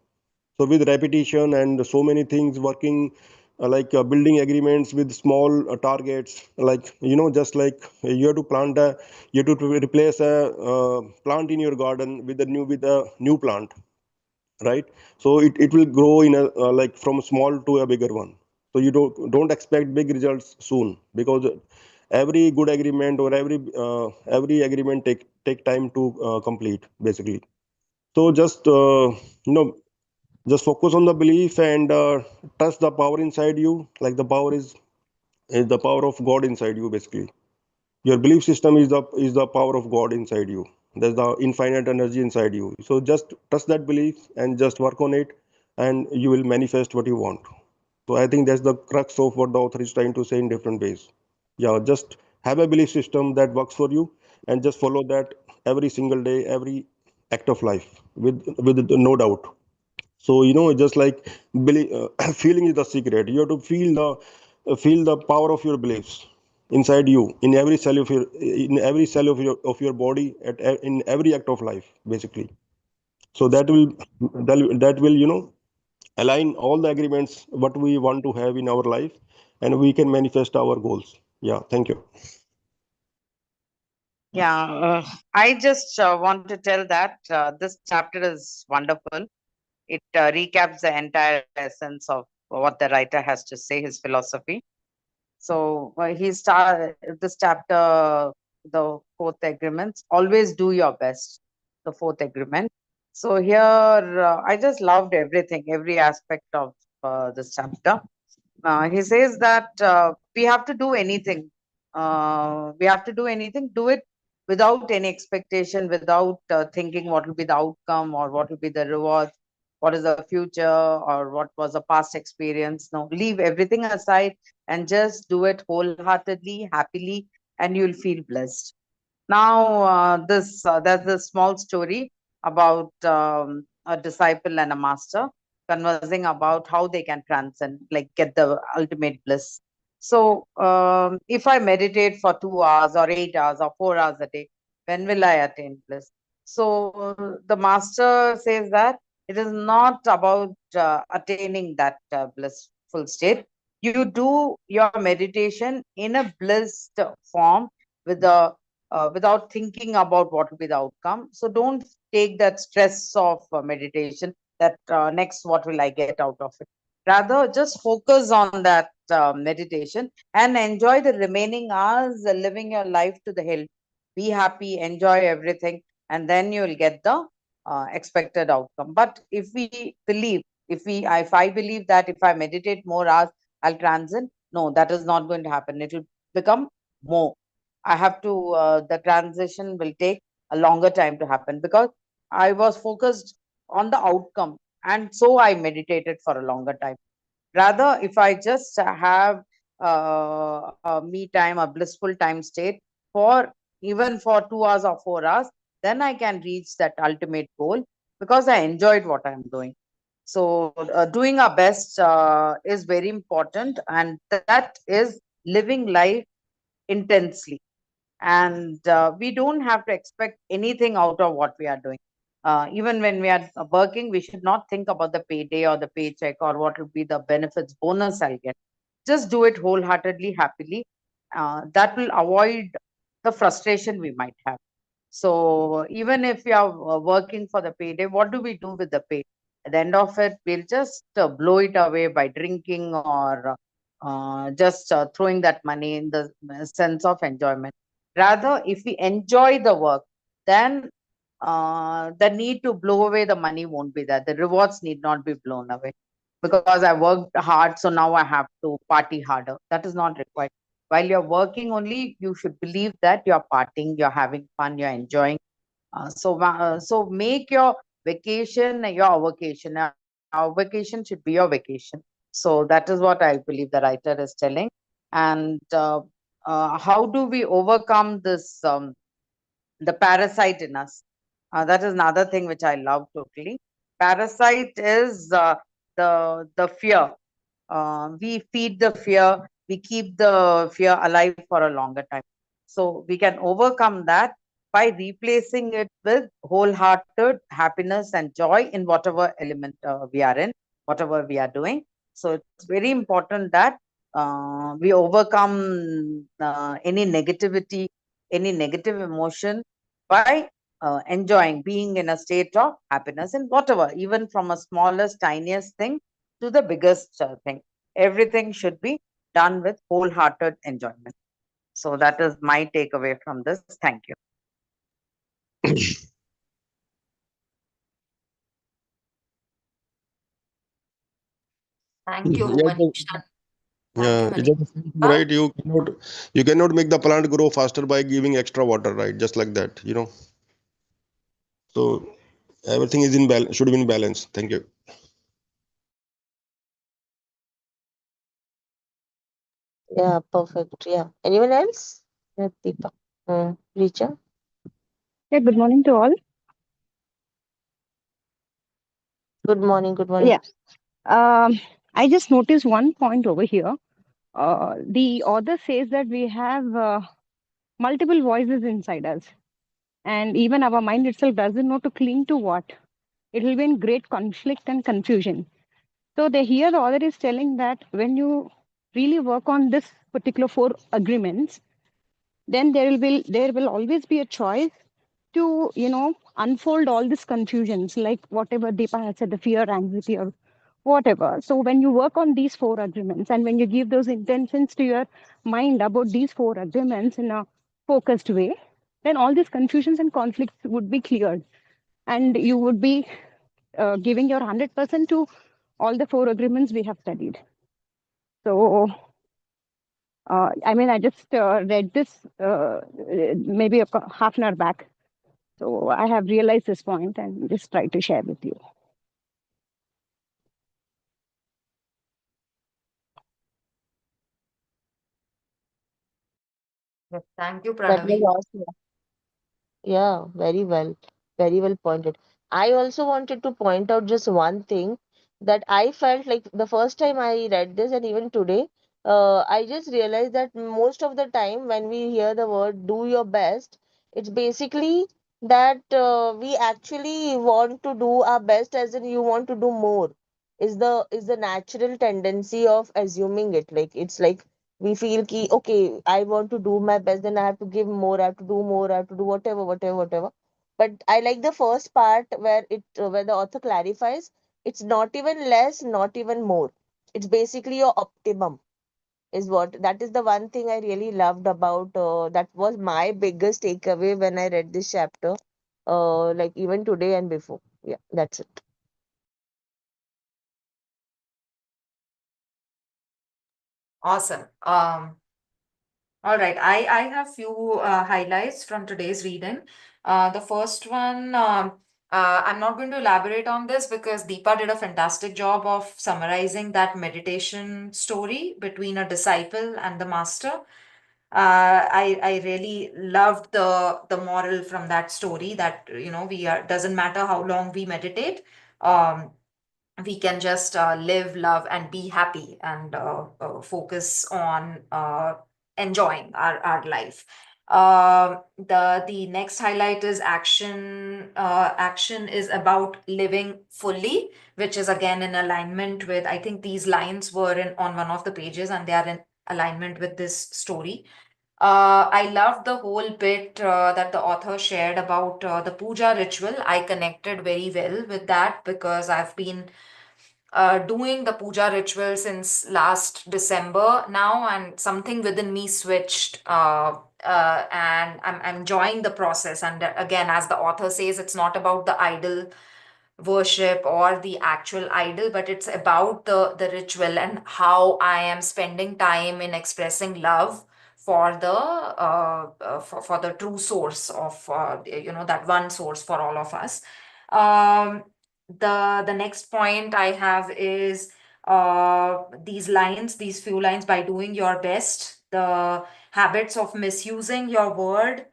So with repetition and so many things working, building agreements with small targets, like, you know, just like you have to replace a plant in your garden with a new plant, right? So it will grow in a like from small to a bigger one. So you don't expect big results soon, because every good agreement or every agreement take time to complete basically. So you know, just focus on the belief and trust the power inside you. Like the power is the power of God inside you basically. Your belief system is the power of God inside you. There's the infinite energy inside you. So just trust that belief and just work on it, and you will manifest what you want. So I think that's the crux of what the author is trying to say in different ways. Yeah, just have a belief system that works for you, and just follow that every single day, every act of life, with no doubt. So you know, just like feeling is the secret. You have to feel the power of your beliefs inside you, in every cell of your body, in every act of life basically. So that will you know, align all the agreements what we want to have in our life, and we can manifest our goals. Yeah, thank you. Yeah, I just want to tell that this chapter is wonderful. It recaps the entire essence of what the writer has to say, his philosophy. So he start this chapter, the fourth agreement. Always do your best. The fourth agreement. So here, I just loved everything, every aspect of this chapter. He says that we have to do anything. We have to do anything. Do it without any expectation, without thinking what will be the outcome or what will be the reward. what is the future or what was a past experience. No, leave everything aside and just do it wholeheartedly, happily, and you'll feel blessed. Now, there's this small story about a disciple and a master conversing about how they can transcend, like get the ultimate bliss. So, if I meditate for 2 hours or 8 hours or 4 hours a day, when will I attain bliss? So, the master says that it is not about attaining that blissful state. You do your meditation in a blissed form with the without thinking about what will be the outcome. So don't take that stress of meditation that next what will I get out of it. Rather, just focus on that meditation and enjoy the remaining hours, living your life to the hill. Be happy, enjoy everything, and then you will get the expected outcome. But if we believe, if I believe that if I meditate more hours, I'll transcend. No, that is not going to happen. It will become more. I have to, the transition will take a longer time to happen because I was focused on the outcome. And so I meditated for a longer time. Rather, if I just have a me time, a blissful time state for even for 2 hours or 4 hours, then I can reach that ultimate goal because I enjoyed what I'm doing. So, doing our best is very important, and that is living life intensely, and we don't have to expect anything out of what we are doing. Even when we are working, we should not think about the payday or the paycheck or what will be the benefits bonus I'll get. Just do it wholeheartedly, happily. That will avoid the frustration we might have. So even if you are working for the payday, what do we do with the pay? At the end of it, we'll just blow it away by drinking or just throwing that money in the sense of enjoyment. Rather, if we enjoy the work, then the need to blow away the money won't be there. The rewards need not be blown away because I worked hard, so now I have to party harder. That is not required. While you're working only, you should believe that you're partying, you're having fun, you're enjoying. So make your vacation your vacation. Our vacation should be your vacation. So that is what I believe the writer is telling. And how do we overcome this the parasite in us? That is another thing which I love totally. Parasite is the fear. We feed the fear, we keep the fear alive for a longer time. So we can overcome that by replacing it with wholehearted happiness and joy in whatever element we are in, whatever we are doing. So it's very important that we overcome any negativity, any negative emotion by enjoying being in a state of happiness in whatever, even from a smallest, tiniest thing to the biggest thing. Everything should be done with wholehearted enjoyment. So that is my takeaway from this. Thank you. Thank you, Yeah, Manish. Thank yeah, you, it's Manish. just the same thing, right? You cannot make the plant grow faster by giving extra water, right? Just like that. So everything is in balance, should be in balance. Thank you. Yeah, perfect. Yeah. Anyone else? Yeah, Deepa. Richa? Yeah, good morning to all. Good morning. Good morning. Yeah, I just noticed one point over here. The author says that we have multiple voices inside us, and even our mind itself doesn't know to cling to what. It will be in great conflict and confusion. So here the author is telling that when you really work on this particular four agreements, then there will always be a choice to unfold all these confusions, like whatever Deepa had said, the fear, anxiety, or whatever. So when you work on these four agreements and when you give those intentions to your mind about these four agreements in a focused way, then all these confusions and conflicts would be cleared, and you would be giving your 100% to all the four agreements we have studied. So I mean, I just read this maybe half an hour back. So I have realized this point and just try to share with you. Yes, thank you, That was Pranavi. awesome. Yeah, very well pointed. I also wanted to point out just one thing that I felt like the first time I read this, and even today, I just realized that most of the time when we hear the word do your best, it's basically that we actually want to do our best, as in you want to do more, is the natural tendency of assuming it. Like it's like we feel ki okay, I want to do my best, then I have to give more, I have to do more, I have to do whatever. But I like the first part where where the author clarifies it's not even less, not even more. It's basically your optimum is what that is the one thing I really loved about that was my biggest takeaway when I read this chapter. Like even today and before. Yeah, that's it. Awesome. All right, I have few highlights from today's reading. The first one, I'm not going to elaborate on this because Deepa did a fantastic job of summarizing that meditation story between a disciple and the master. I really loved the moral from that story that we are doesn't matter how long we meditate. Um, we can just live, love, and be happy and focus on enjoying our life. The next highlight is action. Action is about living fully, which is again in alignment with, I think these lines were in on one of the pages and they are in alignment with this story. I loved the whole bit that the author shared about the puja ritual. I connected very well with that because I've been doing the puja ritual since last December now, and something within me switched. And I'm enjoying the process. And again, as the author says, it's not about the idol worship or the actual idol, but it's about the ritual and how I am spending time in expressing love for for the true source of that one source for all of us. um the next point I have is these few lines: by doing your best, the habits of misusing your word,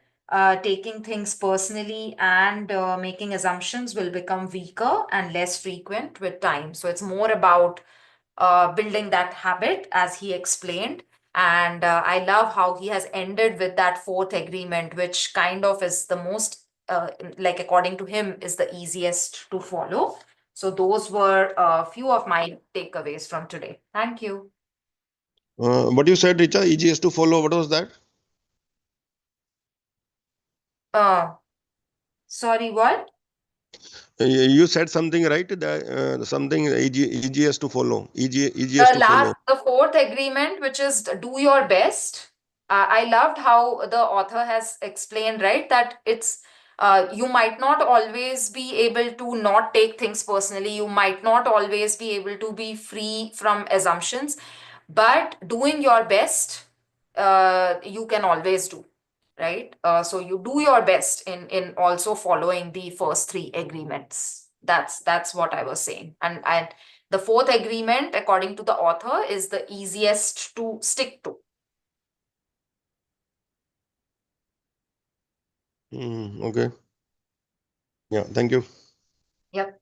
taking things personally, and making assumptions will become weaker and less frequent with time. So it's more about building that habit, as he explained. And I love how he has ended with that fourth agreement, which kind of is the most, like, according to him, is the easiest to follow. So those were a few of my takeaways from today. Thank you. What you said, Richa, easiest to follow. What was that? Uh, Sorry, what? You said something right. That something easiest to follow. Easiest The to last, follow. the fourth agreement, which is do your best. I loved how the author has explained, right, that it's you might not always be able to not take things personally. You might not always be able to be free from assumptions, but doing your best, you can always do, right? So you do your best in also following the first three agreements. That's what I was saying. And the fourth agreement, according to the author, is the easiest to stick to. Okay. Yeah. Thank you. Yep.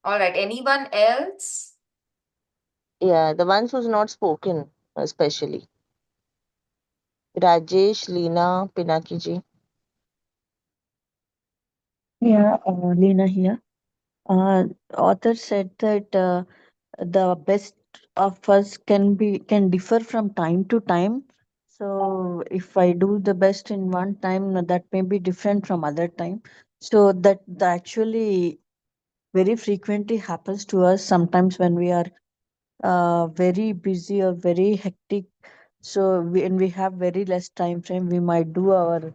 All right. Anyone else? Yeah, the ones who's not spoken, especially. Rajesh, Leena, Pinaki ji. Yeah, Lena here. Author said that the best of us can differ from time to time. So if I do the best in one time, that may be different from other time. So that actually very frequently happens to us sometimes when we are very busy or very hectic. So when we have very less time frame, we might do our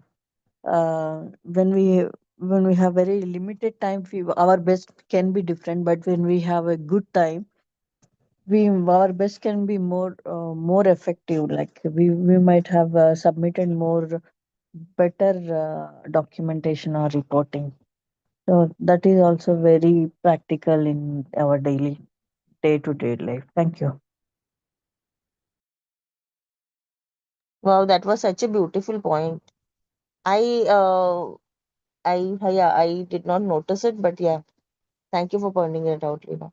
when we have very limited time, our best can be different. But when we have a good time, we our best can be more effective. Like we might have submitted more better documentation or reporting. So that is also very practical in our daily day to day life. Thank you. Wow, that was such a beautiful point. I yeah, I did not notice it, but yeah, thank you for pointing it out, Lina.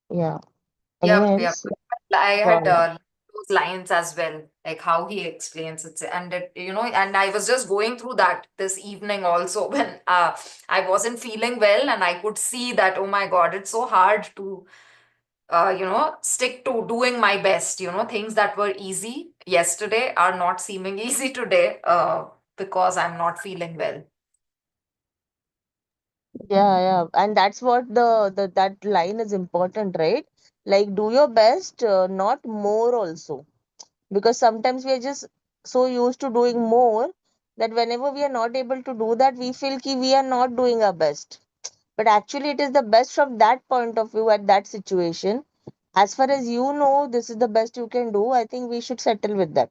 Yeah. Yep, Anyone yep. else? I had Wow. those lines as well, like how he explains it, and it, and I was just going through that this evening also when I wasn't feeling well, and I could see that, oh my God, it's so hard to stick to doing my best. Things that were easy yesterday are not seeming easy today, because I'm not feeling well. Yeah, yeah. And that's what the that line is important, right? Like do your best, not more also. Because sometimes we are just so used to doing more that whenever we are not able to do that, we feel ki we are not doing our best. But actually, it is the best from that point of view at that situation. As far as you know, this is the best you can do. I think we should settle with that.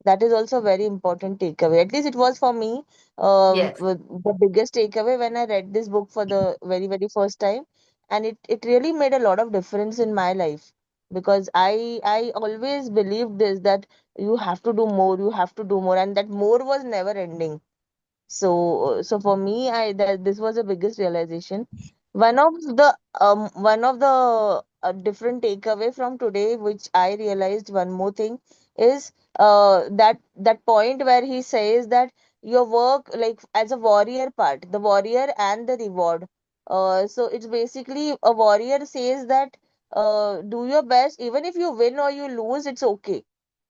That is also a very important takeaway. At least it was for me. Yes. The biggest takeaway when I read this book for the very, very first time, and it really made a lot of difference in my life because I always believed this that you have to do more, you have to do more, and that more was never ending. So for me, this was the biggest realization. One of the different takeaway from today, which I realized one more thing is that point where he says that your work like as a warrior part, the warrior and the reward. So it's basically a warrior says that do your best, even if you win or you lose, it's okay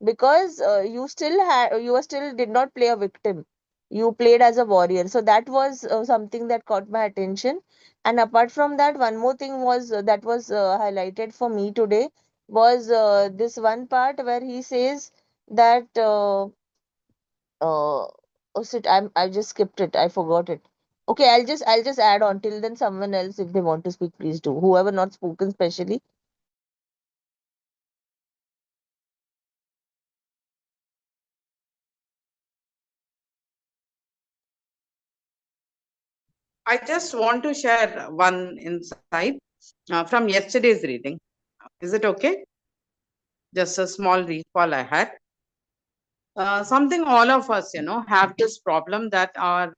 because you still did not play a victim, you played as a warrior. So that was something that caught my attention. And apart from that, one more thing was that was highlighted for me today was this one part where he says that oh shit, I just skipped it, I forgot it. Okay, I'll just add on. Till then, someone else, if they want to speak, please do, whoever not spoken specially. I just want to share one insight from yesterday's reading. Is it okay? Just a small recall I had. Something all of us, have this problem that our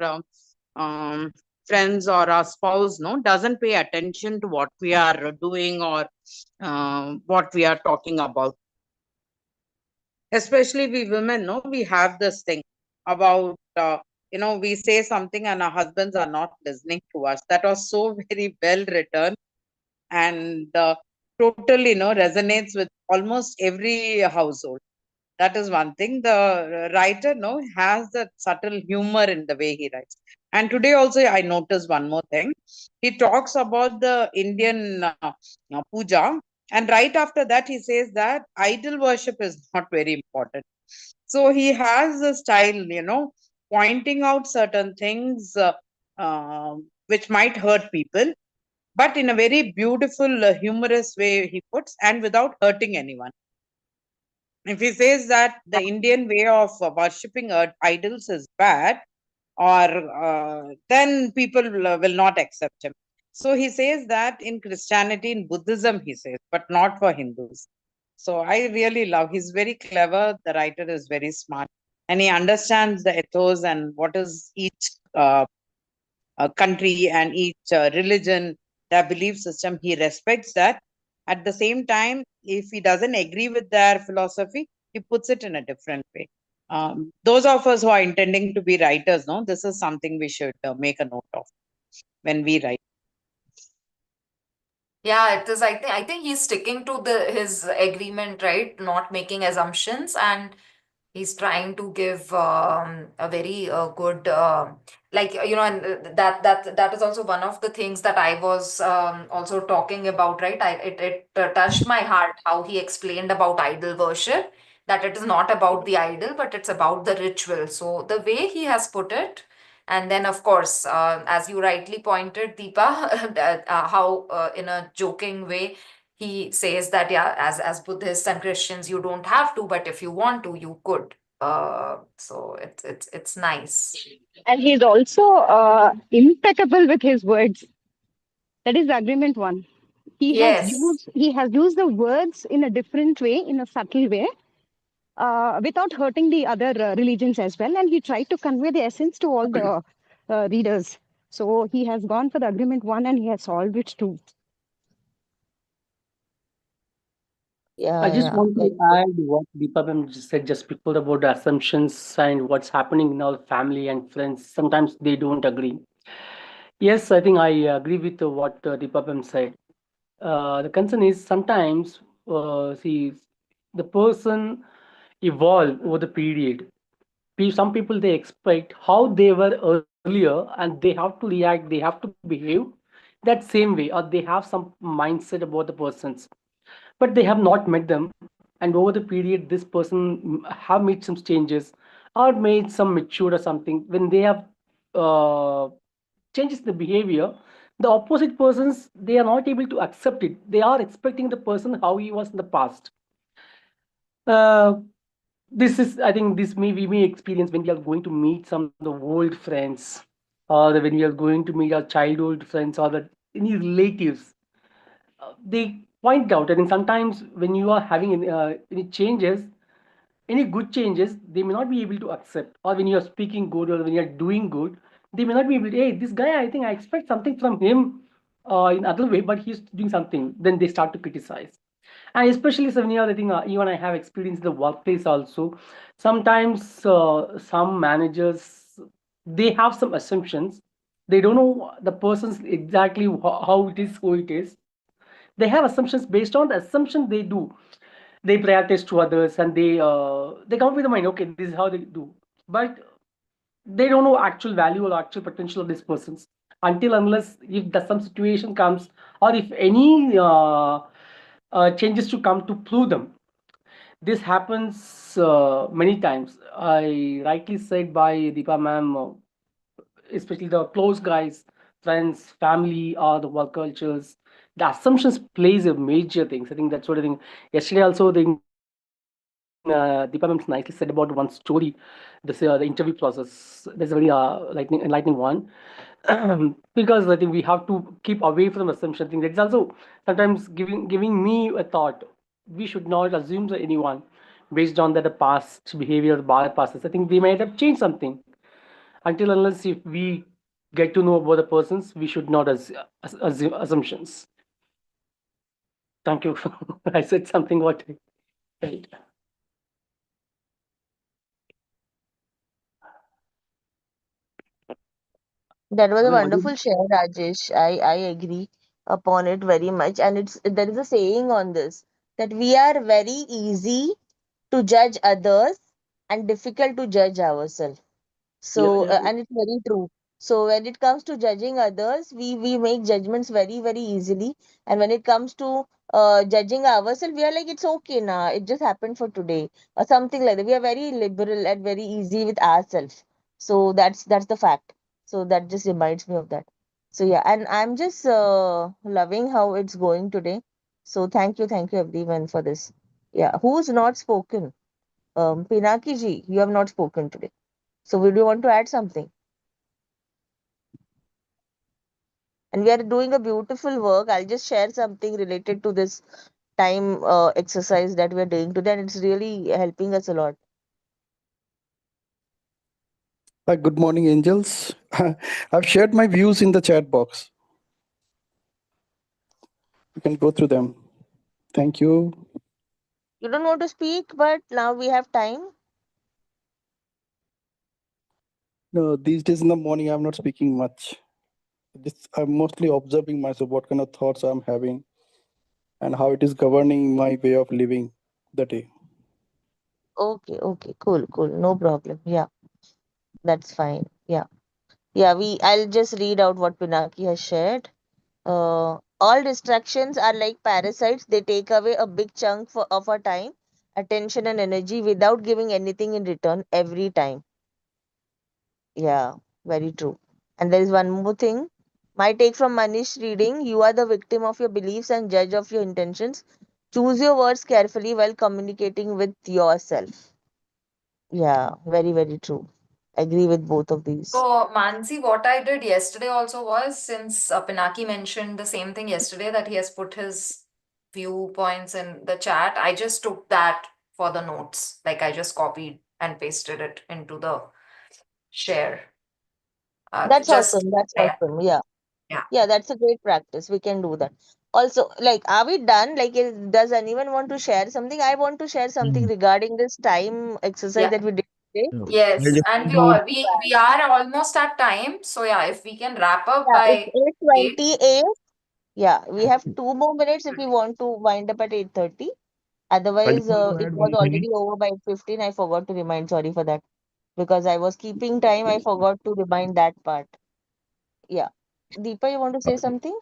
friends or our spouse, doesn't pay attention to what we are doing or what we are talking about. Especially we women, we have this thing about, we say something and our husbands are not listening to us. That was so very well written and totally, resonates with almost every household. That is one thing. The writer, has that subtle humor in the way he writes. And today also, I noticed one more thing. He talks about the Indian puja, and right after that, he says that idol worship is not very important. So he has a style, pointing out certain things which might hurt people, but in a very beautiful, humorous way he puts, and without hurting anyone. If he says that the Indian way of worshipping idols is bad, or then people will not accept him. So he says that in Christianity, in Buddhism, he says, but not for Hindus. So I really love. He's very clever. The writer is very smart, and he understands the ethos and what is each country and each religion, their belief system. He respects that. At the same time, if he doesn't agree with their philosophy, he puts it in a different way. Those of us who are intending to be writers, this is something we should make a note of when we write. Yeah, it is. I think he's sticking to his agreement, right? Not making assumptions, and he's trying to give a very good and that is also one of the things that I was also talking about, right? It touched my heart how he explained about idol worship, that it is not about the idol, but it's about the ritual. So the way he has put it, and then of course, as you rightly pointed, Deepa, that, how in a joking way he says that, yeah, as Buddhists and Christians, you don't have to, but if you want to, you could. So it's nice. And he's also impeccable with his words. That is the agreement one. Yes. He has used the words in a different way, in a subtle way, without hurting the other religions as well. And he tried to convey the essence to all the readers. So he has gone for the agreement one and he has solved it too. I Yeah, just yeah, want to very good. add what Deepa ma'am just said just before about the assumptions and what's happening in our family and friends. Sometimes they don't agree. Yes, I think I agree with what Deepa ma'am said. The concern is sometimes, see, the person evolve over the period. Some people they expect how they were earlier and they have to react, they have to behave that same way, or they have some mindset about the persons, but they have not met them, and over the period this person have made some changes or made some mature or something. When they have uh, changes the behavior, the opposite persons they are not able to accept it. They are expecting the person how he was in the past. uh, this is, I think, this may we may experience when we are going to meet some of the old friends, or when we are going to meet our childhood friends or any relatives. They point out, I think sometimes when you are having any changes, any good changes, they may not be able to accept, or when you are speaking good or when you are doing good, they may not be able to, hey, this guy, I think I expect something from him in other way, but he's doing something, then they start to criticize. And especially Savnia, I think even I have experience in the workplace also. Sometimes some managers they have some assumptions. They don't know the person's exactly how it is, who it is. They have assumptions based on the assumption they do. They prioritize to others, and they come up with the mind. Okay, this is how they do, but they don't know actual value or actual potential of these persons until unless if the some situation comes, or if any changes to come to prove them. This happens many times. I rightly said by Deepa ma'am, especially the close guys, friends, family, or the work cultures. The assumptions plays a major thing. I think that's what I think. Yesterday also, Deepa ma'am nicely said about one story, the interview process. That's a very enlightening one. Because I think we have to keep away from assumption thing. That's also sometimes giving me a thought. We should not assume that anyone based on that the past behavior, the passes. I think they might have changed something. Until unless if we get to know about the persons, we should not assume assumptions. Thank you. I said something what I felt. That was a Am I audible? wonderful share, Rajesh. I agree upon it very much. And there is a saying on this that we are very easy to judge others and difficult to judge ourselves. Yeah, So, yeah, yeah. and it's very true. So, when it comes to judging others, we make judgments very, very easily. And when it comes to judging ourselves, we are like, it's okay now. It just happened for today, or something like that. We are very liberal and very easy with ourselves. So that's the fact. So that just reminds me of that. So yeah, and I'm just loving how it's going today. So thank you everyone for this. Yeah, who's not spoken? Pinaki ji, you have not spoken today. So, would you want to add something? And we are doing a beautiful work. I'll just share something related to this time exercise that we are doing today, and it's really helping us a lot. Good morning, angels. I've shared my views in the chat box. You can go through them. Thank you. You don't want to speak, but now we have time. No, these days in the morning, I'm not speaking much. I'm mostly observing myself, what kind of thoughts I'm having, and how it is governing my way of living the day. Okay, okay, cool, cool, no problem. Yeah, that's fine. Yeah, yeah. I'll just read out what Pinaki has shared. All distractions are like parasites. They take away a big chunk of our time, attention, and energy without giving anything in return every time. Yeah, very true. And there is one more thing. My take from Manish reading, you are the victim of your beliefs and judge of your intentions. Choose your words carefully while communicating with yourself. Yeah, very, very true. agree with both of these. So, Mansi, what I did yesterday also was, since Pinaki mentioned the same thing yesterday, that he has put his viewpoints in the chat, I just took that for the notes. Like I just copied and pasted it into the share. That's Just awesome. That's there. awesome. Yeah. Yeah. Yeah, that's a great practice. We can do that. Also, like, are we done? Like, does anyone want to share something? I want to share something regarding this time exercise Yeah. that we did today. Yes, I just and want to, we are almost at time. So yeah, if we can wrap up Yeah, it's by 8. 8:28. Yeah, we have 2 more minutes if we want to wind up at 8:30. I just Otherwise, want to it add was one already thing. over by 8:15. I forgot to remind. Sorry for that. Because I was keeping time, I forgot to remind that part. Yeah. Deepa, you want to say something?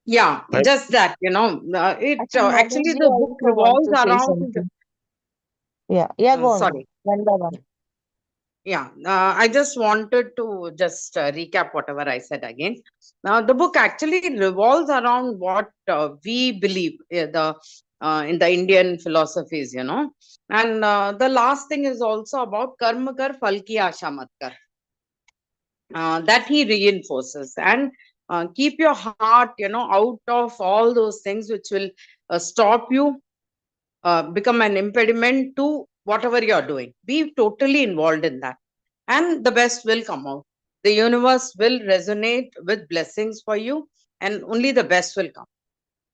Yeah, I, just that, I it think actually Manoj the book also wants revolves to say around, something. Yeah, yeah, go on, go. sorry. One by one. Yeah, I just wanted to just recap whatever I said again. Now, the book actually revolves around what we believe in the Indian philosophies, and the last thing is also about karma kar phal ki aasha mat kar. That he reinforces, and keep your heart, out of all those things which will stop you, become an impediment to whatever you're doing. Be totally involved in that, and the best will come out. The universe will resonate with blessings for you, and only the best will come.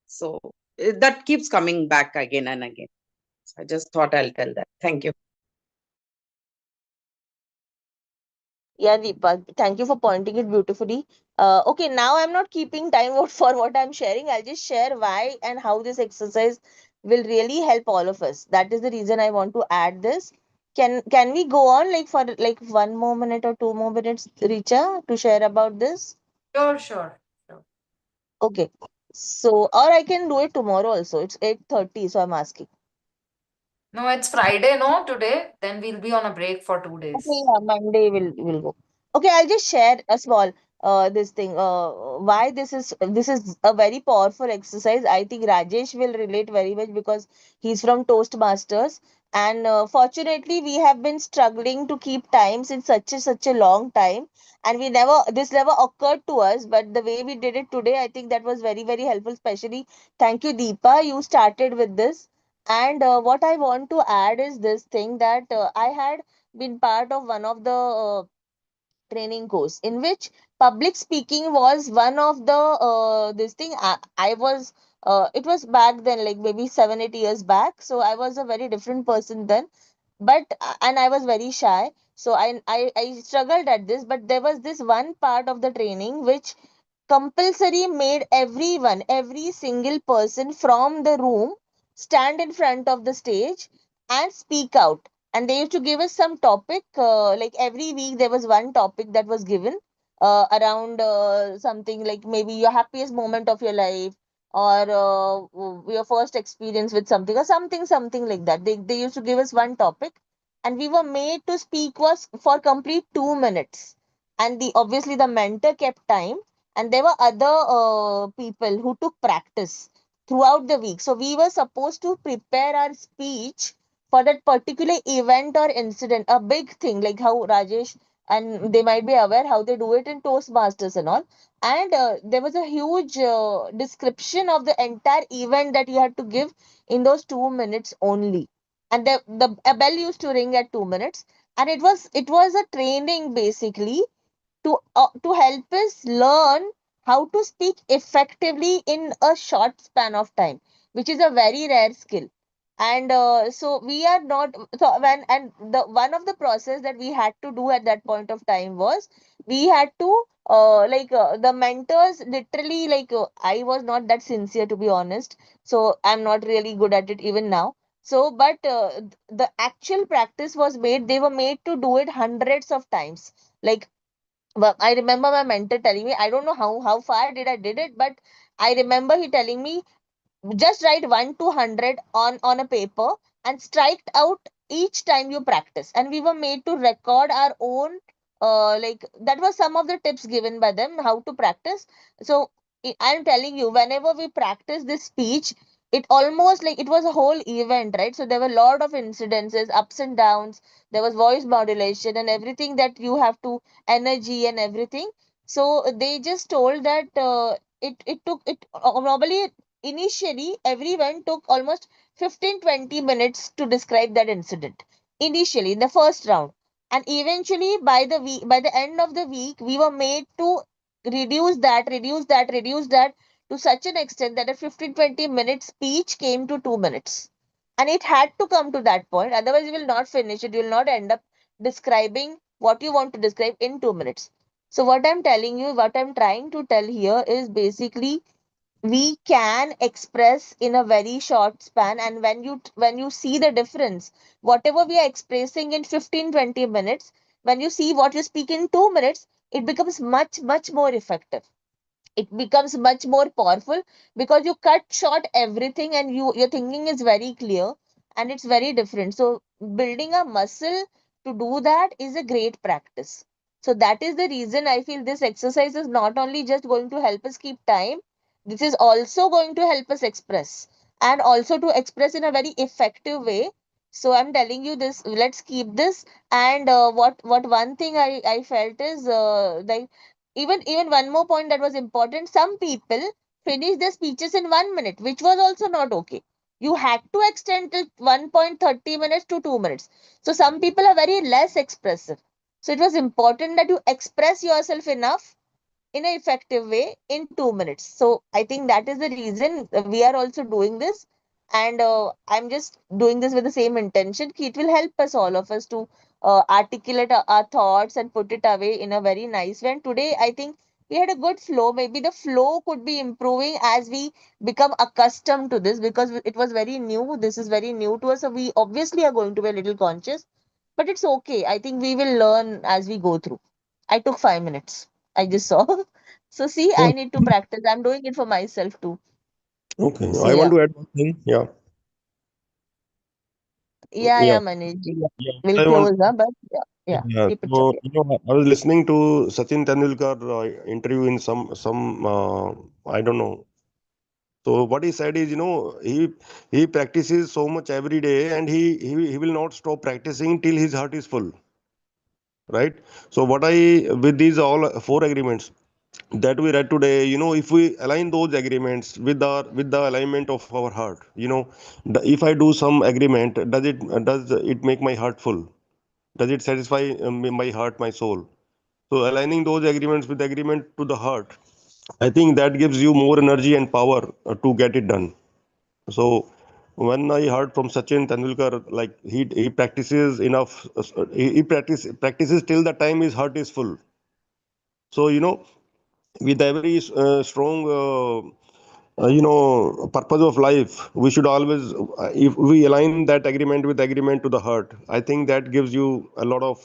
So that keeps coming back again and again. So I just thought I'll tell that. Thank you. Yeah, Deepa, thank you for pointing it beautifully. Okay, now I'm not keeping time for what I'm sharing. I'll just share why and how this exercise will really help all of us. That is the reason I want to add this. Can we go on like for like 1 more minute or 2 more minutes, Richa, to share about this? Sure, sure, sure. Okay. So, or I can do it tomorrow also. It's 8:30, so I'm asking. No, it's Friday, no, today. Then we'll be on a break for 2 Okay, days. yeah, Monday will go. Okay, I'll just share a small this thing. Why this is a very powerful exercise. I think Rajesh will relate very much because he's from Toastmasters, and fortunately we have been struggling to keep times in such a long time, and we never this never occurred to us. But the way we did it today, I think that was very helpful. Especially, thank you, Deepa. You started with this. And what I want to add is this thing that I had been part of one of the training course in which public speaking was one of the this thing I was it was back then, like maybe 7 8 years back, so I was a very different person then, but and I was very shy, so I struggled at this, but there was this one part of the training which compulsory made everyone, every single person from the room stand in front of the stage and speak out. And they used to give us some topic, like every week there was one topic that was given around something like maybe your happiest moment of your life, or your first experience with something, or something like that. They used to give us one topic, and we were made to speak was for complete 2 minutes. And the obviously the mentor kept time, and there were other people who took practice throughout the week. So we were supposed to prepare our speech for that particular event or incident, a big thing like how Rajesh and they might be aware how they do it in Toastmasters and all. And there was a huge description of the entire event that you had to give in those 2 minutes only. And the a bell used to ring at 2 minutes, and it was a training basically to help us learn how to speak effectively in a short span of time, which is a very rare skill. And so we are not so when and the one of the process that we had to do at that point of time was we had to the mentors literally I was not that sincere, to be honest, so I'm not really good at it even now. So but the actual practice was made, they were made to do it hundreds of times. Like, well, I remember my mentor telling me, I don't know how far did it, but I remember he telling me just write 1 to 100 on a paper and strike out each time you practice. And we were made to record our own that was some of the tips given by them how to practice. So I'm telling you, whenever we practice this speech, it almost like it was a whole event, right? So there were a lot of incidences, ups and downs. There was voice modulation and everything that you have to energy and everything. So they just told that it took it normally initially everyone took almost 15-20 minutes to describe that incident initially in the first round, and eventually by the end of the week we were made to reduce that to such an extent that a 15-20 minute speech came to 2 minutes. And it had to come to that point, otherwise, you will not finish it. You will not end up describing what you want to describe in 2 minutes. So, what I'm telling you, what I'm trying to tell here is basically we can express in a very short span, and when you see the difference, whatever we are expressing in 15-20 minutes, when you see what you speak in 2 minutes, it becomes much more effective. It becomes much more powerful because you cut short everything and your thinking is very clear and it's very different. So building a muscle to do that is a great practice. So that is the reason I feel this exercise is not only just going to help us keep time, this is also going to help us express, and also to express in a very effective way. So I'm telling you this, let's keep this. And what one thing I felt is like, even one more point that was important, some people finish their speeches in 1 minute, which was also not okay. You had to extend it 1.30 minutes to 2 minutes. So some people are very less expressive. So it was important that you express yourself enough in an effective way in 2 minutes. So I think that is the reason we are also doing this. And I'm just doing this with the same intention. It will help us, all of us, to articulate our thoughts and put it away in a very nice way. And today, I think we had a good flow. Maybe the flow could be improving as we become accustomed to this, because it was very new. This is very new to us. So we obviously are going to be a little conscious, but it's okay. I think we will learn as we go through. I took 5 minutes. I just saw. So see, I need to practice. I'm doing it for myself too. Okay, So I want yeah. to add one thing. Yeah, Yeah, yeah, Manish ji. yeah. We'll I want. close, huh? But yeah, Yeah. keep it short. So I was listening to Sachin Tendulkar interview in some I don't know. So what he said is, he practices so much every day, and he will not stop practicing till his heart is full, right? So what I with these all four agreements that we read today, if we align those agreements with the alignment of our heart, if I do some agreement, does it make my heart full? Does it satisfy my heart, my soul? So aligning those agreements with agreement to the heart, I think that gives you more energy and power to get it done. So when I heard from Sachin Tendulkar, like he practices enough, he practices till the time his heart is full. So with every strong purpose of life, we should always, if we align that agreement with agreement to the heart, I think that gives you a lot of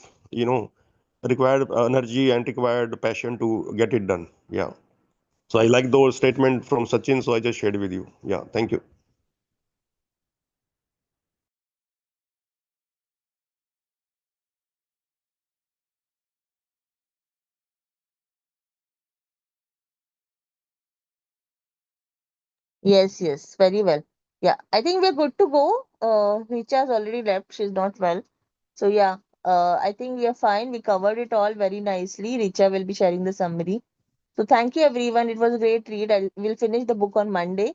required energy and required passion to get it done. Yeah. So I like those statement from Sachin, so I just shared with you. Yeah, thank you. Yes, very well. Yeah, I think we're good to go. Richa's already left. She's not well. So yeah, I think we are fine. We covered it all very nicely. Richa will be sharing the summary. So thank you everyone. It was a great read. We'll finish the book on Monday.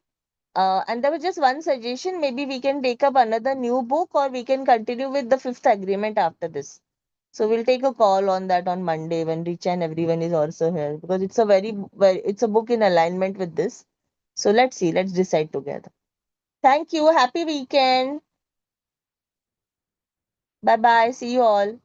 And there was just one suggestion. Maybe we can take up another new book, or we can continue with the fifth agreement after this. So we'll take a call on that on Monday when Richa and everyone is also here, because it's a it's a book in alignment with this. So let's see. Let's decide together. Thank you. Happy weekend. Bye bye. See you all.